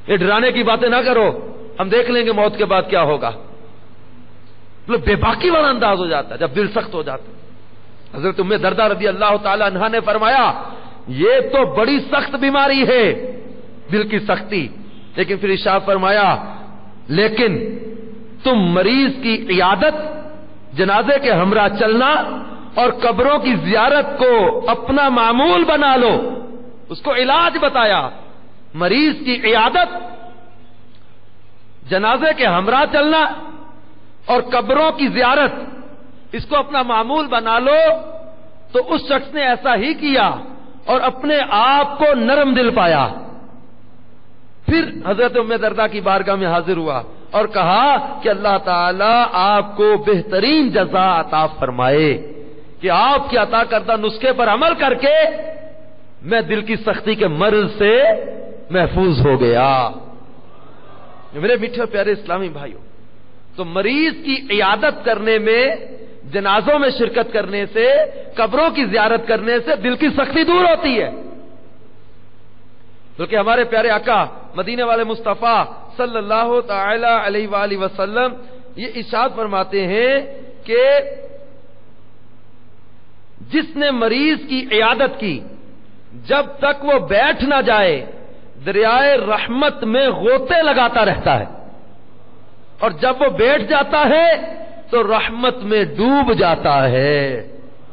یہ ڈرانے کی باتیں نہ کرو، ہم دیکھ لیں گے موت کے بعد کیا ہوگا۔ مطلب بے باکی والا انداز ہو جاتا ہے جب دل سخت ہو جاتا ہے۔ حضرت ام درداء رضی اللہ تعالی عنہا نے فرمایا یہ تو بڑی سخت بیماری ہے، دل کی سختی، لیکن پھر ارشاد فرمایا لیکن تم مریض کی عیادت، جنازے کے ہمراہ چلنا اور قبروں کی زیارت کو اپنا معمول بنا لو۔ اس کو علاج بتایا، مریض کی عیادت، جنازے کے ہمراہ چلنا اور قبروں کی زیارت، اس کو اپنا معمول بنا لو۔ تو اس شخص نے ایسا ہی کیا اور اپنے آپ کو نرم دل پایا۔ پھر حضرت ام درداء کی بارگاہ میں حاضر ہوا اور کہا کہ اللہ تعالی آپ کو بہترین جزا عطا فرمائے کہ آپ کے عطا کردہ نسخے پر عمل کر کے میں دل کی سختی کے مرض سے محفوظ ہو گیا۔ میرے میٹھے اور پیارے اسلامی بھائیوں، تو مریض کی عیادت کرنے میں، جنازوں میں شرکت کرنے سے، قبروں کی زیارت کرنے سے دل کی سختی دور ہوتی ہے۔ بلکہ ہمارے پیارے آقا مدینے والے مصطفیٰ صلی اللہ تعالی علیہ وآلہ وسلم یہ ارشاد فرماتے ہیں کہ جس نے مریض کی عیادت کی جب تک وہ بیٹھ نہ جائے دریائے رحمت میں غوطے لگاتا رہتا ہے، اور جب وہ بیٹھ جاتا ہے تو رحمت میں ڈوب جاتا ہے۔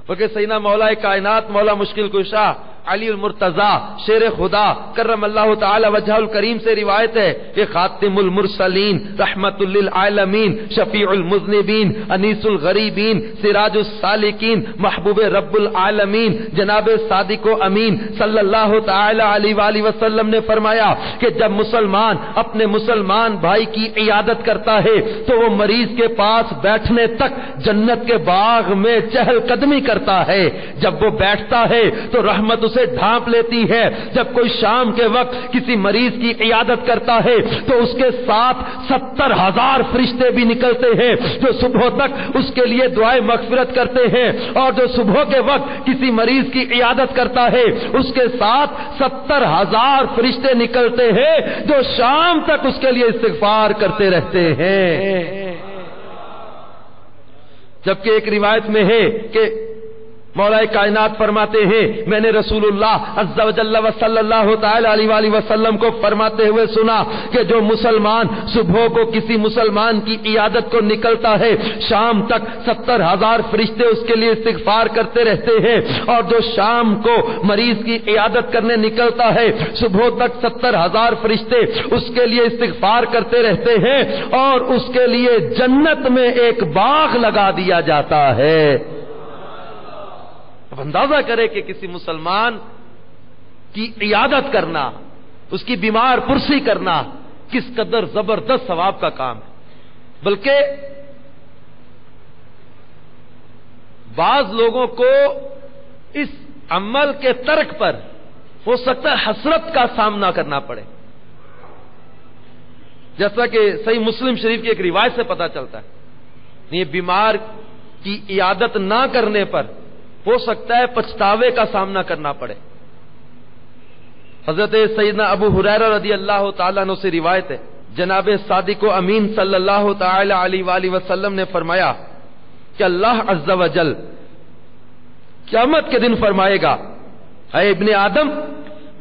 کیونکہ سیدنا مولا کائنات مولا مشکل کشا علی المرتضی شیر خدا کرم اللہ تعالی وجہ الکریم سے روایت ہے کہ خاتم المرسلین رحمت للعالمین شفیع المذنبین انیس الغریبین سراج السالکین محبوب رب العالمین جناب صادق و امین صلی اللہ تعالی علیہ وآلہ وسلم نے فرمایا کہ جب مسلمان اپنے مسلمان بھائی کی عیادت کرتا ہے تو وہ مریض کے پاس بیٹھنے تک جنت کے باغ میں چہل قدمی کرتا ہے۔ جب وہ بیٹھتا ہے تو رحمت اسے ڈھانپ لیتی ہے۔ جب کوئی شام کے وقت کسی مریض کی عیادت کرتا ہے تو اس کے ساتھ 70,000 فرشتے بھی نکلتے ہیں جو صبح تک اس کے لیے دعائیں مغفرت کرتے ہیں، اور جو صبح کے وقت کسی مریض کی عیادت کرتا ہے اس کے ساتھ 70,000 فرشتے نکلتے ہیں جو شام تک اس کے لیے استغفار کرتے رہتے ہیں۔ جبکہ ایک روایت میں ہے کہ مولا کائنات فرماتے ہیں میں نے رسول اللہ عز و جل و صلی اللہ تعالی علیہ وسلم کو فرماتے ہوئے سنا کہ جو مسلمان صبح کو کسی مسلمان کی عیادت کو نکلتا ہے شام تک 70,000 فرشتے اس کے لیے استغفار کرتے رہتے ہیں، اور جو شام کو مریض کی عیادت کرنے نکلتا ہے صبح تک 70,000 فرشتے اس کے لیے استغفار کرتے رہتے ہیں، اور اس کے لیے جنت میں ایک باغ لگا دیا جاتا ہے۔ اب اندازہ کرے کہ کسی مسلمان کی عیادت کرنا، اس کی بیمار پرسی کرنا کس قدر زبردست ثواب کا کام ہے۔ بلکہ بعض لوگوں کو اس عمل کے ترک پر ہو سکتا ہے حسرت کا سامنا کرنا پڑے، جیسا کہ صحیح مسلم شریف کی ایک روایت سے پتہ چلتا ہے، یہ بیمار کی عیادت نہ کرنے پر ہو سکتا ہے پچھتاوے کا سامنا کرنا پڑے۔ حضرت سیدنا ابو ہریرہ رضی اللہ تعالیٰ عنہ سے روایت ہے، جناب صادق و امین صلی اللہ تعالی علیہ وآلہ وسلم نے فرمایا کہ اللہ عز و جل قیامت کے دن فرمائے گا اے ابن آدم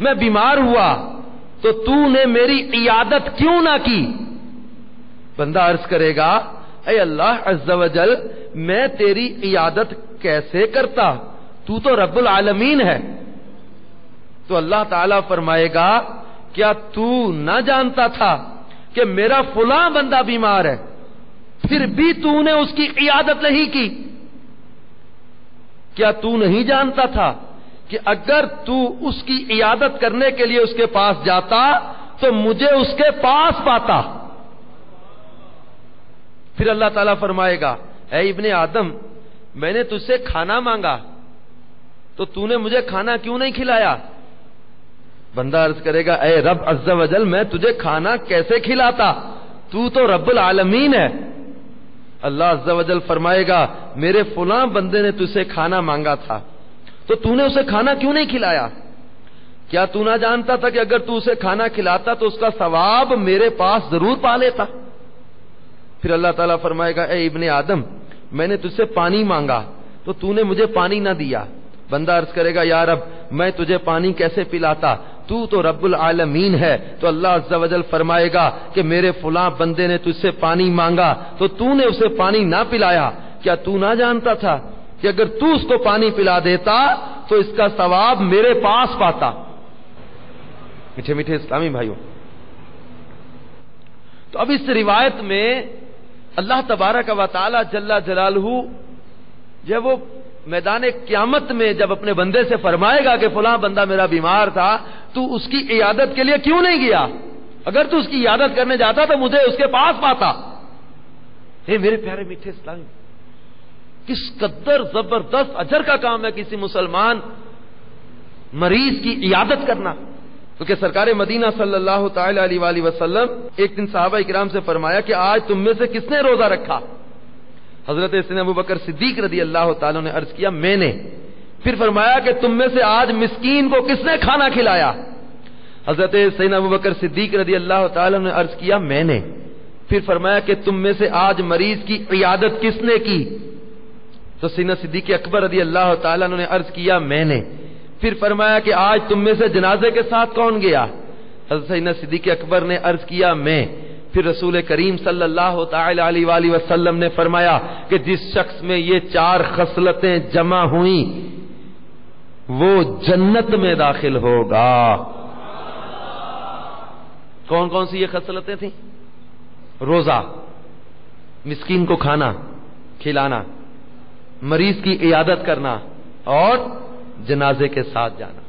میں بیمار ہوا تو تو نے میری عیادت کیوں نہ کی؟ بندہ عرض کرے گا اے اللہ عز و جل میں تیری عیادت کیسے کرتا، تو رب العالمین ہے۔ تو اللہ تعالیٰ فرمائے گا کیا تو نہ جانتا تھا کہ میرا فلاں بندہ بیمار ہے پھر بھی تو نے اس کی عیادت نہیں کی؟ کیا تو نہیں جانتا تھا کہ اگر تو اس کی عیادت کرنے کے لیے اس کے پاس جاتا تو مجھے اس کے پاس پاتا؟ پھر اللہ تعالیٰ فرمائے گا اے ابن آدم میں نے تجھ سے کھانا مانگا تو نے مجھے کھانا کیوں نہیں کھلایا؟ بندہ عرض کرے گا اے رب عز و جل میں تجھے کھانا کیسے کھلاتا، تو رب العالمین ہے۔ اللہ عز و جل فرمائے گا میرے فلاں بندے نے تجھ سے کھانا مانگا تھا تو نے اسے کھانا کیوں نہیں کھلایا؟ کیا تو نہ جانتا تھا کہ اگر تو اسے کھانا کھلاتا تو اس کا ثواب میرے پاس ضرور پا لیتا؟ پھر اللہ تعالیٰ فرمائے گا اے ابن آدم میں نے تجھ سے پانی مانگا تو نے مجھے پانی نہ دیا۔ بندہ عرض کرے گا یا رب میں تجھے پانی کیسے پلاتا، تو رب العالمین ہے۔ تو اللہ عز و جل فرمائے گا کہ میرے فلاں بندے نے تجھ سے پانی مانگا تو نے اسے پانی نہ پلایا، کیا تو نہ جانتا تھا کہ اگر تو اس کو پانی پلا دیتا تو اس کا ثواب میرے پاس پاتا؟ میٹھے میٹھے اسلامی بھائیوں، تو اب اس روایت میں اللہ تبارک و تعالی جل جلالہ جب وہ میدان قیامت میں جب اپنے بندے سے فرمائے گا کہ فلاں بندہ میرا بیمار تھا تو اس کی عیادت کے لیے کیوں نہیں گیا؟ اگر تو اس کی عیادت کرنے جاتا تو مجھے اس کے پاس پاتا۔ اے میرے پیارے میٹھے اسلامی، کس قدر زبردست اجر کا کام ہے کسی مسلمان مریض کی عیادت کرنا۔ کیونکہ سرکار مدینہ صلی اللہ تعالی علیہ وآلہ وسلم ایک دن صحابہ اکرام سے فرمایا کہ آج تم میں سے کس نے روزہ رکھا؟ حضرت سیدنا ابو بکر صدیق رضی اللہ تعالیٰ نے عرض کیا میں نے۔ پھر فرمایا کہ تم میں سے آج مسکین کو کس نے کھانا کھلایا؟ حضرت سیدنا ابو بکر صدیق رضی اللہ تعالیٰ نے عرض کیا میں نے۔ پھر فرمایا کہ تم میں سے آج مریض کی عیادت کس نے کی؟ تو سیدنا صدیق اکبر رضی اللہ تعالیٰ نے عرض کیا میں نے۔ پھر فرمایا کہ آج تم میں سے جنازے کے ساتھ کون گیا؟ حضرت سیدنا صدیق اکبر نے عرض کیا میں۔ پھر رسول کریم صلی اللہ تعالی علیہ وآلہ وسلم نے فرمایا کہ جس شخص میں یہ 4 خصلتیں جمع ہوئیں وہ جنت میں داخل ہوگا۔ کون کون سی یہ خصلتیں تھیں؟ روزہ، مسکین کو کھانا کھلانا، مریض کی عیادت کرنا اور جنازے کے ساتھ جانا۔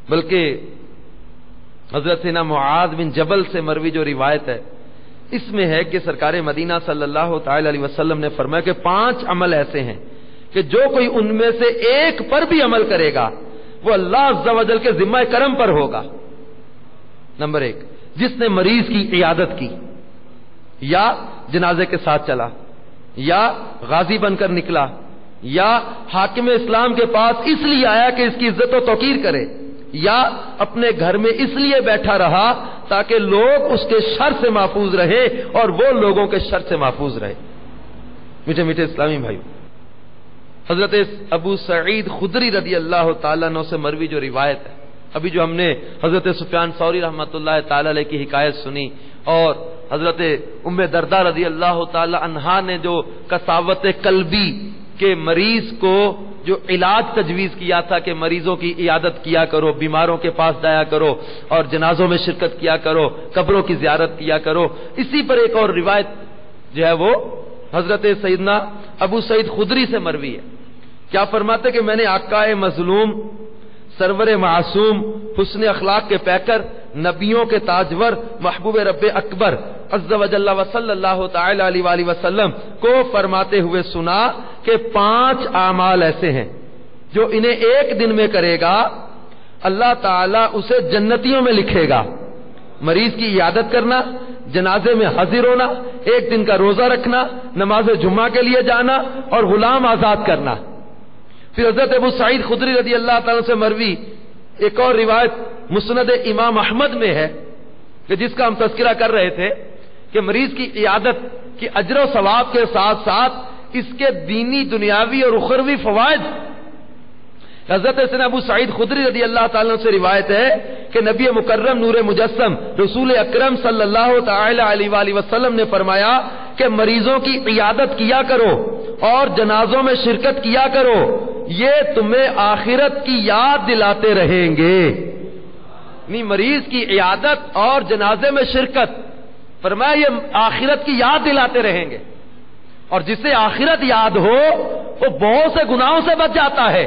بلکہ حضرت سیدنا معاذ بن جبل سے مروی جو روایت ہے اس میں ہے کہ سرکار مدینہ صلی اللہ تعالی علیہ وسلم نے فرمایا کہ 5 عمل ایسے ہیں کہ جو کوئی ان میں سے ایک پر بھی عمل کرے گا وہ اللہ عز و جل کے ذمہ کرم پر ہوگا۔ نمبر 1، جس نے مریض کی عیادت کی یا جنازے کے ساتھ چلا یا غازی بن کر نکلا یا حاکم اسلام کے پاس اس لیے آیا کہ اس کی عزت و توقیر کرے یا اپنے گھر میں اس لیے بیٹھا رہا تاکہ لوگ اس کے شر سے محفوظ رہے اور وہ لوگوں کے شر سے محفوظ رہے۔ میٹھے میٹھے اسلامی بھائیو، حضرت ابو سعید خدری رضی اللہ تعالیٰ عنہ سے مروی جو روایت ہے، ابھی جو ہم نے حضرت سفیان ثوری رحمۃ اللہ تعالی علیہ کی حکایت سنی، اور حضرت ام درداء رضی اللہ تعالی عنہا نے جو کساوت قلبی کے مریض کو جو علاج تجویز کیا تھا کہ مریضوں کی عیادت کیا کرو، بیماروں کے پاس جایا کرو اور جنازوں میں شرکت کیا کرو، قبروں کی زیارت کیا کرو، اسی پر ایک اور روایت جو ہے وہ حضرت سیدنا ابو سعید خدری سے مروی ہے۔ کیا فرماتے کہ میں نے آقائے مظلوم، سرور معصوم، حسن اخلاق کے پیکر، نبیوں کے تاجور، محبوب رب اکبر عز و جل و صلی اللہ تعالی علیہ وآلہ وسلم کو فرماتے ہوئے سنا کہ 5 اعمال ایسے ہیں جو انہیں ایک دن میں کرے گا اللہ تعالیٰ اسے جنتیوں میں لکھے گا۔ مریض کی عیادت کرنا، جنازے میں حاضر ہونا، ایک دن کا روزہ رکھنا، نماز جمعہ کے لیے جانا اور غلام آزاد کرنا۔ پھر حضرت ابو سعید خدری رضی اللہ تعالیٰ سے مروی ایک اور روایت مسند امام احمد میں ہے کہ جس کا ہم تذکرہ کر رہے تھے کہ مریض کی عیادت کی اجر و ثواب کے ساتھ ساتھ اس کے دینی، دنیاوی اور اخروی فوائد۔ حضرت سیدنا ابو سعید خدری رضی اللہ تعالیٰ سے روایت ہے کہ نبی مکرم نور مجسم رسول اکرم صلی اللہ تعالی علیہ وآلہ وسلم نے فرمایا کہ مریضوں کی عیادت کیا کرو اور جنازوں میں شرکت کیا کرو، یہ تمہیں آخرت کی یاد دلاتے رہیں گے۔ مریض کی عیادت اور جنازے میں شرکت، فرمایا یہ آخرت کی یاد دلاتے رہیں گے، اور جسے آخرت یاد ہو وہ بہت سے گناہوں سے بچ جاتا ہے۔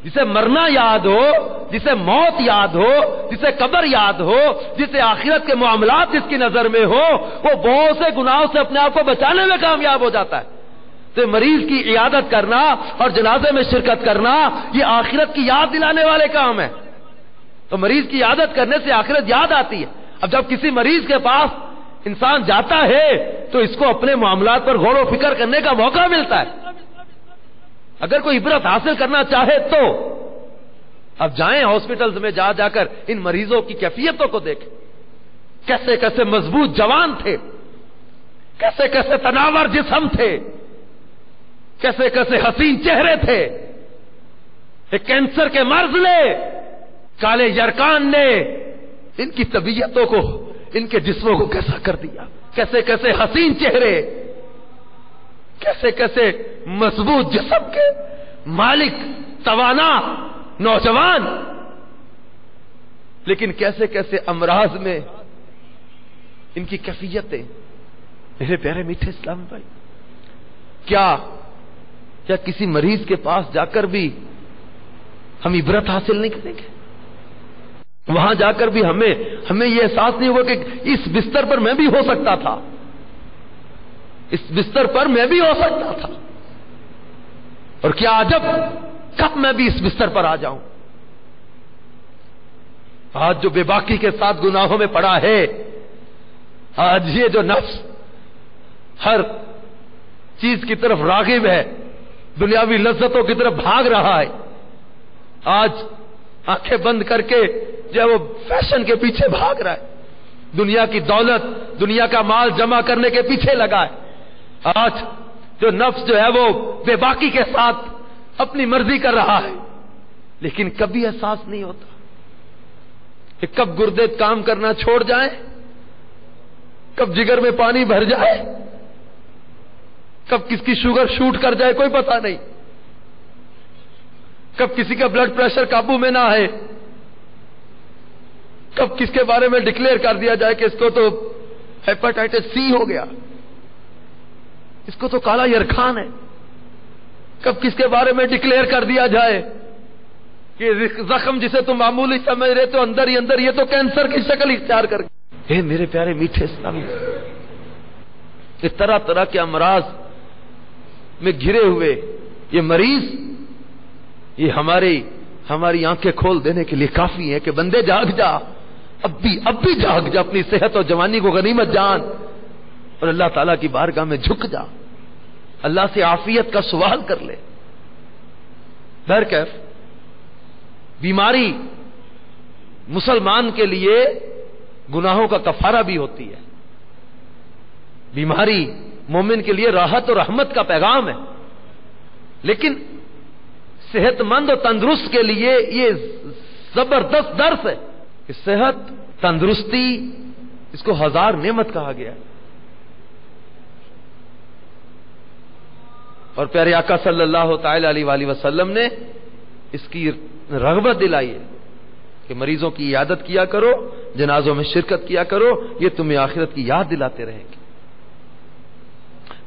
جسے مرنا یاد ہو، جسے موت یاد ہو، جسے قبر یاد ہو، جسے آخرت کے معاملات جس کی نظر میں ہو، وہ بہت سے گناہوں سے اپنے آپ کو بچانے میں کامیاب ہو جاتا ہے۔ تو مریض کی عیادت کرنا اور جنازے میں شرکت کرنا یہ آخرت کی یاد دلانے والے کام ہے۔ تو مریض کی عیادت کرنے سے آخرت یاد آتی ہے۔ اب جب کسی مریض کے پاس انسان جاتا ہے تو اس کو اپنے معاملات پر غور و فکر کرنے کا موقع ملتا ہے۔ اگر کوئی عبرت حاصل کرنا چاہے تو اب جائیں ہاسپٹلز میں، جا کر ان مریضوں کی کیفیتوں کو دیکھیں، کیسے کیسے مضبوط جوان تھے، کیسے کیسے تناور جسم تھے، کیسے کیسے حسین چہرے تھے۔ ایک کینسر کے مرض نے، کالے یرکان نے ان کی طبیعتوں کو، ان کے جسموں کو کیسا کر دیا، کیسے کیسے حسین چہرے، کیسے کیسے مضبوط جسم کے مالک، توانا نوجوان، لیکن کیسے کیسے امراض میں ان کی کیفیتیں۔ میرے پیارے میٹھے اسلام بھائی، کیا کسی مریض کے پاس جا کر بھی ہم عبرت حاصل نہیں کریں گے؟ وہاں جا کر بھی ہمیں یہ احساس نہیں ہوگا کہ اس بستر پر میں بھی ہو سکتا تھا، اس بستر پر میں بھی ہو سکتا تھا، اور کیا عجب کب میں بھی اس بستر پر آ جاؤں۔ آج جو بے باکی کے ساتھ گناہوں میں پڑا ہے، آج یہ جو نفس ہر چیز کی طرف راغب ہے، دنیاوی لذتوں کی طرف بھاگ رہا ہے، آج آنکھیں بند کر کے جو ہے وہ فیشن کے پیچھے بھاگ رہا ہے، دنیا کی دولت، دنیا کا مال جمع کرنے کے پیچھے لگا ہے۔ آج جو نفس جو ہے وہ بے باکی کے ساتھ اپنی مرضی کر رہا ہے، لیکن کبھی احساس نہیں ہوتا کہ کب گردے کام کرنا چھوڑ جائیں، کب جگر میں پانی بھر جائے، کب کس کی شوگر شوٹ کر جائے کوئی پتہ نہیں، کب کسی کا بلڈ پریشر قابو میں نہ ہے، کب کس کے بارے میں ڈکلیئر کر دیا جائے کہ اس کو تو ہیپاٹائٹس سی ہو گیا، اس کو تو کالا یرکان ہے، کب کس کے بارے میں ڈکلیئر کر دیا جائے کہ زخم جسے تم معمولی سمجھ رہے تو اندر ہی اندر یہ تو کینسر کی شکل اختیار کر گیا۔ اے میرے پیارے میٹھے اسلامی، یہ طرح طرح کے امراض میں گھرے ہوئے یہ مریض، یہ ہماری آنکھیں کھول دینے کے لیے کافی ہے کہ بندے جاگ جا، اب بھی جاگ جا، اپنی صحت اور جوانی کو غنیمت جان اور اللہ تعالیٰ کی بارگاہ میں جھک جا، اللہ سے عافیت کا سوال کر لے۔ بہرکیف بیماری مسلمان کے لیے گناہوں کا کفارہ بھی ہوتی ہے، بیماری مومن کے لیے راحت اور رحمت کا پیغام ہے، لیکن صحت مند اور تندرست کے لیے یہ زبردست درس ہے کہ صحت، تندرستی، اس کو 1000 نعمت کہا گیا ہے۔ اور پیارے آقا صلی اللہ تعالی علیہ وآلہ وسلم نے اس کی رغبت دلائی ہے کہ مریضوں کی عیادت کیا کرو، جنازوں میں شرکت کیا کرو، یہ تمہیں آخرت کی یاد دلاتے رہیں گے۔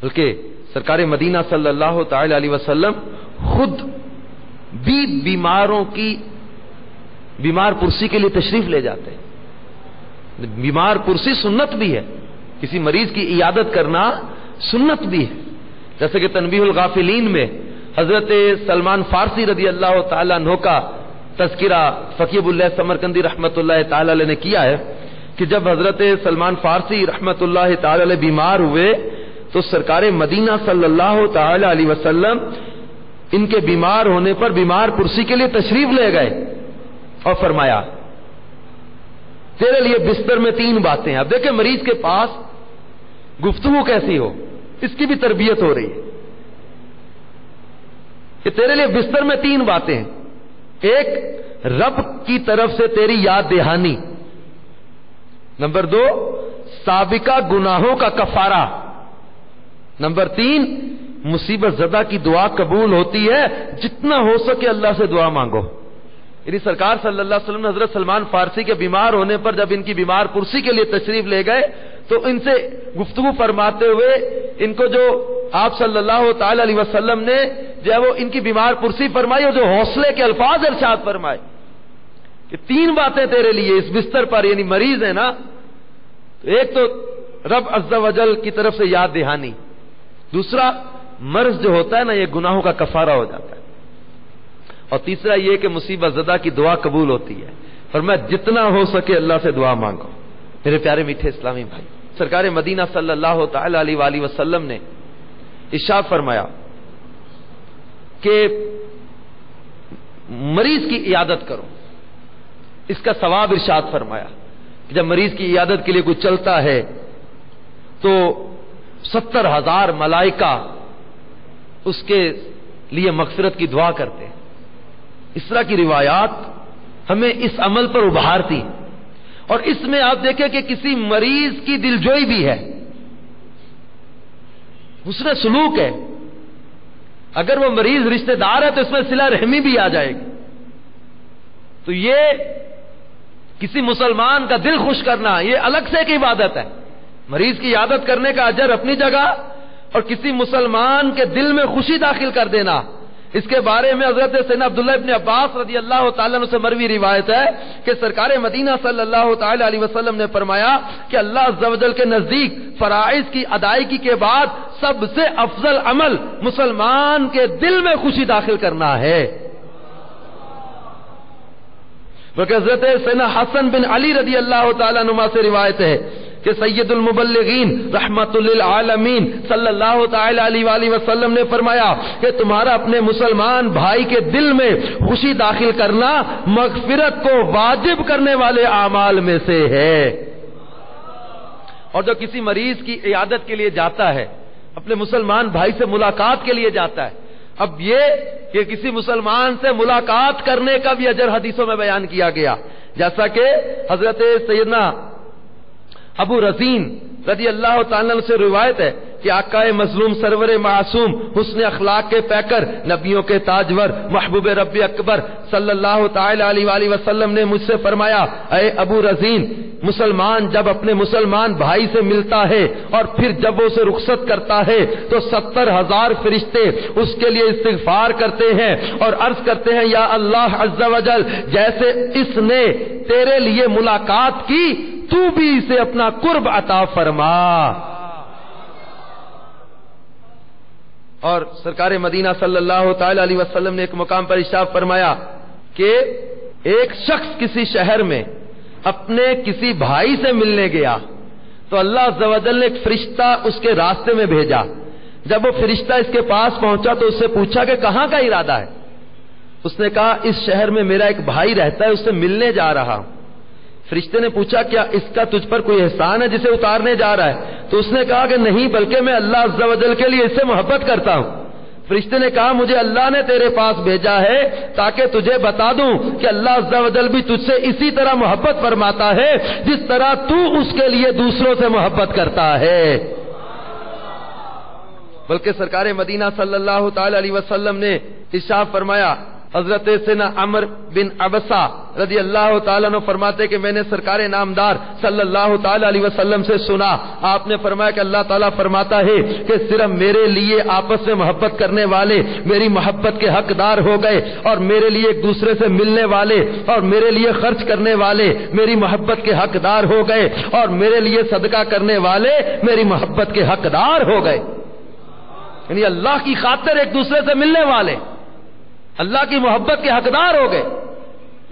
بلکہ سرکار مدینہ صلی اللہ تعالی علیہ وسلم خود بھی بیماروں کی بیمار پرسی کے لیے تشریف لے جاتے ہیں۔ بیمار پرسی سنت بھی ہے، کسی مریض کی عیادت کرنا سنت بھی ہے، جیسے کہ تنبیہ الغافلین میں حضرت سلمان فارسی رضی اللہ تعالیٰ عنہ کا تذکرہ فقیہ اللہ سمرقندی رحمت اللہ تعالی علیہ نے کیا ہے کہ جب حضرت سلمان فارسی رحمت اللہ تعالی علیہ بیمار ہوئے تو سرکار مدینہ صلی اللہ تعالی علیہ وسلم ان کے بیمار ہونے پر بیمار پرسی کے لیے تشریف لے گئے اور فرمایا تیرے لیے بستر میں 3 باتیں ہیں۔ اب دیکھیں مریض کے پاس گفتگو کیسی ہو، اس کی بھی تربیت ہو رہی ہے کہ تیرے لیے بستر میں 3 باتیں ہیں۔ ایک، رب کی طرف سے تیری یاد دہانی۔ نمبر 2، سابقہ گناہوں کا کفارہ۔ نمبر 3، مصیبت زدہ کی دعا قبول ہوتی ہے، جتنا ہو سکے اللہ سے دعا مانگو۔ یعنی سرکار صلی اللہ علیہ وسلم نے حضرت سلمان فارسی کے بیمار ہونے پر جب ان کی بیمار پرسی کے لیے تشریف لے گئے تو ان سے گفتگو فرماتے ہوئے ان کو جو آپ صلی اللہ تعالی علیہ وسلم نے جو ہے وہ ان کی بیمار پرسی فرمائی اور جو حوصلے کے الفاظ ارشاد فرمائے کہ 3 باتیں تیرے لیے اس بستر پر، یعنی مریض ہے نا، ایک تو رب عز و جل کی طرف سے یاد دہانی، دوسرا مرض جو ہوتا ہے نا یہ گناہوں کا کفارہ ہو جاتا ہے، اور تیسرا یہ کہ مصیبت زدہ کی دعا قبول ہوتی ہے۔ فرمایا جتنا ہو سکے اللہ سے دعا مانگو۔ میرے پیارے میٹھے اسلامی بھائی، سرکار مدینہ صلی اللہ تعالی علیہ وآلہ وسلم نے ارشاد فرمایا کہ مریض کی عیادت کرو، اس کا ثواب ارشاد فرمایا کہ جب مریض کی عیادت کے لیے کوئی چلتا ہے تو 70,000 ملائکہ اس کے لیے مغفرت کی دعا کرتے ہیں۔ اس طرح کی روایات ہمیں اس عمل پر ابھارتی ہیں، اور اس میں آپ دیکھیں کہ کسی مریض کی دلجوئی بھی ہے، حسن سلوک ہے۔ اگر وہ مریض رشتہ دار ہے تو اس میں صلہ رحمی بھی آ جائے گی۔ تو یہ کسی مسلمان کا دل خوش کرنا یہ الگ سے ایک عبادت ہے۔ مریض کی عیادت کرنے کا اجر اپنی جگہ، اور کسی مسلمان کے دل میں خوشی داخل کر دینا، اس کے بارے میں حضرت سیدنا عبداللہ ابن عباس رضی اللہ تعالیٰ عنہ سے مروی روایت ہے کہ سرکار مدینہ صلی اللہ تعالی علیہ وسلم نے فرمایا کہ اللہ عز و جل کے نزدیک فرائض کی ادائیگی کے بعد سب سے افضل عمل مسلمان کے دل میں خوشی داخل کرنا ہے۔ بلکہ حضرت سیدنا حسن بن علی رضی اللہ تعالیٰ عنہ سے روایت ہے کہ سید المبلغین رحمت للعالمین صلی اللہ تعالی علیہ وآلہ وسلم نے فرمایا کہ تمہارا اپنے مسلمان بھائی کے دل میں خوشی داخل کرنا مغفرت کو واجب کرنے والے اعمال میں سے ہے۔ اور جو کسی مریض کی عیادت کے لیے جاتا ہے، اپنے مسلمان بھائی سے ملاقات کے لیے جاتا ہے، اب یہ کہ کسی مسلمان سے ملاقات کرنے کا بھی اجر حدیثوں میں بیان کیا گیا، جیسا کہ حضرت سیدنا ابو رزین رضی اللہ تعالیٰ عنہ سے روایت ہے کہ آقا مظلوم سرور معصوم حسن اخلاق کے پیکر نبیوں کے تاجور محبوب رب اکبر صلی اللہ تعالی علیہ وآلہ وسلم نے مجھ سے فرمایا اے ابو رزین، مسلمان جب اپنے مسلمان بھائی سے ملتا ہے اور پھر جب وہ اسے رخصت کرتا ہے تو 70,000 فرشتے اس کے لیے استغفار کرتے ہیں اور عرض کرتے ہیں یا اللہ عز و جل جیسے اس نے تیرے لیے ملاقات کی تو بھی اسے اپنا قرب عطا فرما۔ اور سرکار مدینہ صلی اللہ تعالی علیہ وسلم نے ایک مقام پر ارشاد فرمایا کہ ایک شخص کسی شہر میں اپنے کسی بھائی سے ملنے گیا تو اللہ عز و جل نے ایک فرشتہ اس کے راستے میں بھیجا۔ جب وہ فرشتہ اس کے پاس پہنچا تو اس سے پوچھا کہ کہاں کا ارادہ ہے؟ اس نے کہا اس شہر میں میرا ایک بھائی رہتا ہے، اس سے ملنے جا رہا ہوں۔ فرشتے نے پوچھا کیا اس کا تجھ پر کوئی احسان ہے جسے اتارنے جا رہا ہے؟ تو اس نے کہا کہ نہیں، بلکہ میں اللہ عز و جل کے لیے اس سے محبت کرتا ہوں۔ فرشتے نے کہا مجھے اللہ نے تیرے پاس بھیجا ہے تاکہ تجھے بتا دوں کہ اللہ عز و جل بھی تجھ سے اسی طرح محبت فرماتا ہے جس طرح تو اس کے لیے دوسروں سے محبت کرتا ہے۔ بلکہ سرکار مدینہ صلی اللہ تعالی علیہ وسلم نے ارشاد فرمایا، حضرت سیدنا عمر بن عبسہ رضی اللہ تعالیٰ عنہ فرماتے کہ میں نے سرکار نامدار صلی اللہ تعالی علیہ وسلم سے سنا، آپ نے فرمایا کہ اللہ تعالیٰ فرماتا ہے کہ صرف میرے لیے آپس میں محبت کرنے والے میری محبت کے حقدار ہو گئے، اور میرے لیے ایک دوسرے سے ملنے والے اور میرے لیے خرچ کرنے والے میری محبت کے حقدار ہو گئے، اور میرے لیے صدقہ کرنے والے میری محبت کے حقدار ہو گئے۔ یعنی اللہ کی خاطر ایک دوسرے سے ملنے والے اللہ کی محبت کے حقدار ہو گئے۔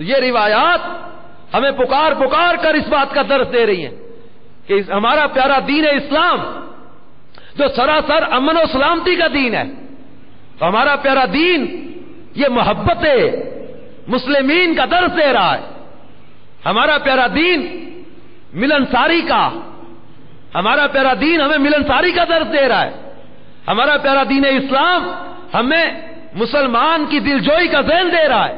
یہ روایات ہمیں پکار پکار کر اس بات کا درس دے رہی ہیں کہ ہمارا پیارا دین اسلام جو سراسر امن و سلامتی کا دین ہے، تو ہمارا پیارا دین یہ محبت مسلمین کا درس دے رہا ہے۔ ہمارا پیارا دین ملنساری کا، ہمارا پیارا دین ہمیں ملنساری کا درس دے رہا ہے۔ ہمارا پیارا دین اسلام ہمیں مسلمان کی دلجوئی کا ذہن دے رہا ہے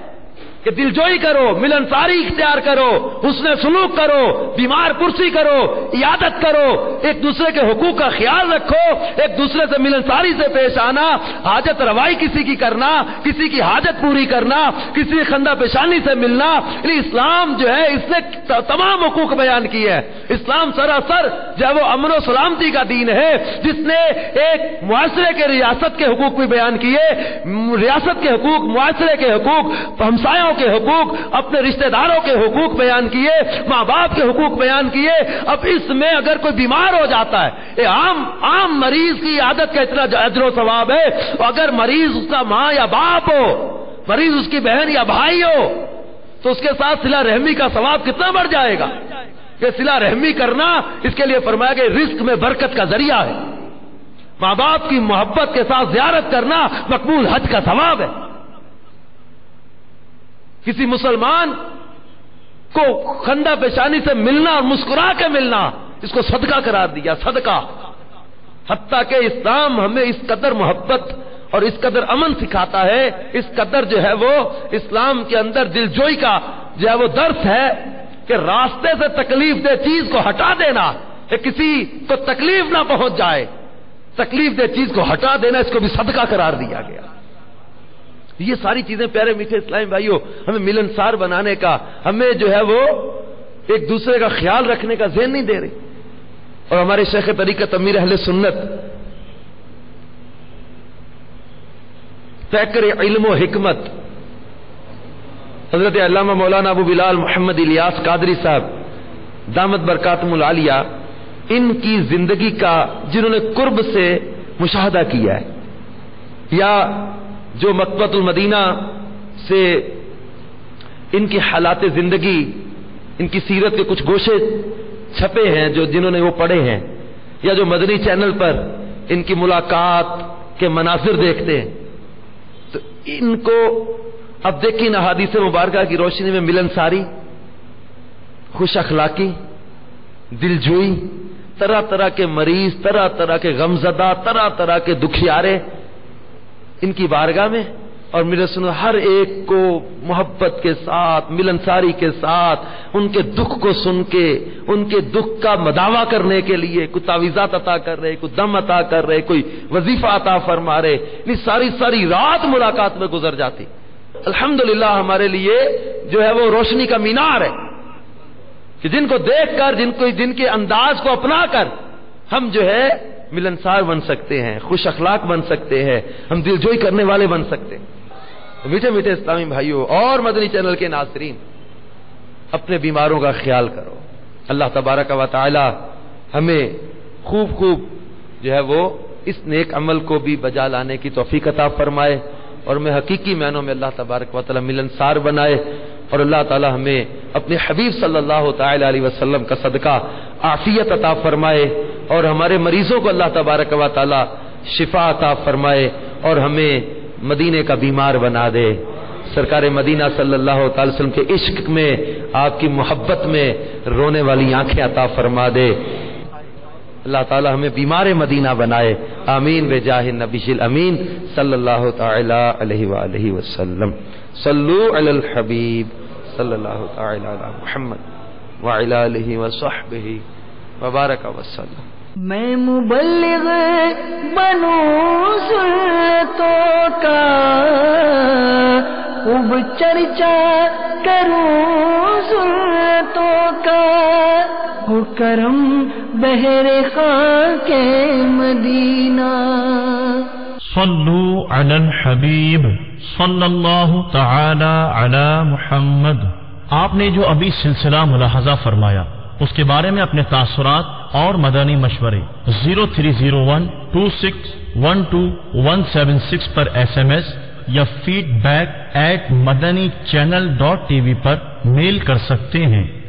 کہ دلجوئی کرو، ملنساری اختیار کرو، حسن سلوک کرو، بیمار پرسی کرو، عیادت کرو، ایک دوسرے کے حقوق کا خیال رکھو، ایک دوسرے سے ملنساری سے پیش آنا، حاجت روائی کسی کی کرنا، کسی کی حاجت پوری کرنا، کسی خندہ پیشانی سے ملنا۔ اسلام جو ہے اس نے تمام حقوق بیان کی ہے۔ اسلام سراسر جو ہے وہ امن و سلامتی کا دین ہے، جس نے ایک معاشرے کے ریاست کے حقوق بھی بیان کیے، ریاست کے حقوق، معاشرے کے حقوق، ہمسایوں کے حقوق، اپنے رشتہ داروں کے حقوق بیان کیے، ماں باپ کے حقوق بیان کیے۔ اب اس میں اگر کوئی بیمار ہو جاتا ہے، عام مریض کی عادت کا اتنا اجر و ثواب ہے، اگر مریض اس کا ماں یا باپ ہو، مریض اس کی بہن یا بھائی ہو، تو اس کے ساتھ صلہ رحمی کا ثواب کتنا بڑھ جائے گا۔ کہ صلہ رحمی کرنا اس کے لیے فرمایا کہ رزق میں برکت کا ذریعہ ہے۔ ماں باپ کی محبت کے ساتھ زیارت کرنا مقبول حج کا ثواب ہے۔ کسی مسلمان کو خندہ پیشانی سے ملنا اور مسکرا کے ملنا، اس کو صدقہ قرار دیا، صدقہ۔ حتیٰ کہ اسلام ہمیں اس قدر محبت اور اس قدر امن سکھاتا ہے، اس قدر جو ہے وہ اسلام کے اندر دلجوئی کا جو ہے وہ درس ہے کہ راستے سے تکلیف دہ چیز کو ہٹا دینا، کہ کسی کو تکلیف نہ پہنچ جائے، تکلیف دہ چیز کو ہٹا دینا، اس کو بھی صدقہ قرار دیا گیا۔ یہ ساری چیزیں پیارے میٹھے اسلامی بھائیوں ہمیں ملنسار بنانے کا، ہمیں جو ہے وہ ایک دوسرے کا خیال رکھنے کا ذہن نہیں دے رہی۔ اور ہمارے شیخ طریقت امیر اہل سنت پیکر علم و حکمت حضرت علامہ مولانا ابو بلال محمد الیاس قادری صاحب دامت برکاتہم العالیہ، ان کی زندگی کا جنہوں نے قرب سے مشاہدہ کیا ہے، یا جو مکتبۃ المدینہ سے ان کی حالات زندگی، ان کی سیرت کے کچھ گوشے چھپے ہیں، جو جنہوں نے وہ پڑھے ہیں، یا جو مدنی چینل پر ان کی ملاقات کے مناظر دیکھتے ہیں، تو ان کو اب دیکھیں احادیث مبارکہ کی روشنی میں ملنساری، خوش اخلاقی، دلجوئی، طرح طرح کے مریض، طرح طرح کے غمزدہ، طرح طرح کے دکھیارے ان کی بارگاہ میں، اور میرے سنو ہر ایک کو محبت کے ساتھ، ملنساری کے ساتھ، ان کے دکھ کو سن کے ان کے دکھ کا مداوا کرنے کے لیے کوئی تعویذات عطا کر رہے، کوئی دم عطا کر رہے، کوئی وظیفہ عطا فرما رہے، یہ ساری رات ملاقات میں گزر جاتی۔ الحمدللہ ہمارے لیے جو ہے وہ روشنی کا مینار ہے کہ جن کو دیکھ کر، جن کے انداز کو اپنا کر ہم جو ہے ملنسار بن سکتے ہیں، خوش اخلاق بن سکتے ہیں، ہم دلجوئی کرنے والے بن سکتے ہیں۔ میٹھے میٹھے اسلامی بھائیوں اور مدنی چینل کے ناظرین، اپنے بیماروں کا خیال کرو۔ اللہ تبارک و تعالی ہمیں خوب جو ہے وہ اس نیک عمل کو بھی بجا لانے کی توفیق عطا فرمائے، اور میں حقیقی معنوں میں اللہ تبارک و تعالی ملنسار بنائے، اور اللہ تعالی ہمیں اپنے حبیب صلی اللہ تعالی علیہ وسلم کا صدقہ عافیت عطا فرمائے، اور ہمارے مریضوں کو اللہ تبارک و تعالی شفا عطا فرمائے، اور ہمیں مدینے کا بیمار بنا دے۔ سرکار مدینہ صلی اللہ تعالی وسلم کے عشق میں، آپ کی محبت میں رونے والی آنکھیں عطا فرما دے۔ اللہ تعالی ہمیں بیمار مدینہ بنائے، آمین بجاہ النبی الامین صلی اللہ تعالی علیہ وآلہ وسلم۔ صلو علی الحبیب صلی اللہ تعالی علی محمد وعلی آلہ وصحبہ وبارک وسلم۔
میں مبلغ بنوں سنتوں کا، خوب چرچا کروں سنتوں کا، ہو کرم بہر خاک مدینہ۔
صلو علی الحبیب صلی اللہ تعالی علی محمد۔ آپ نے جو ابھی سلسلہ ملاحظہ فرمایا اس کے بارے میں اپنے تاثرات اور مدنی مشورے 030126127176 پر SMS یا feedback@madanichannel.tv پر میل کر سکتے ہیں۔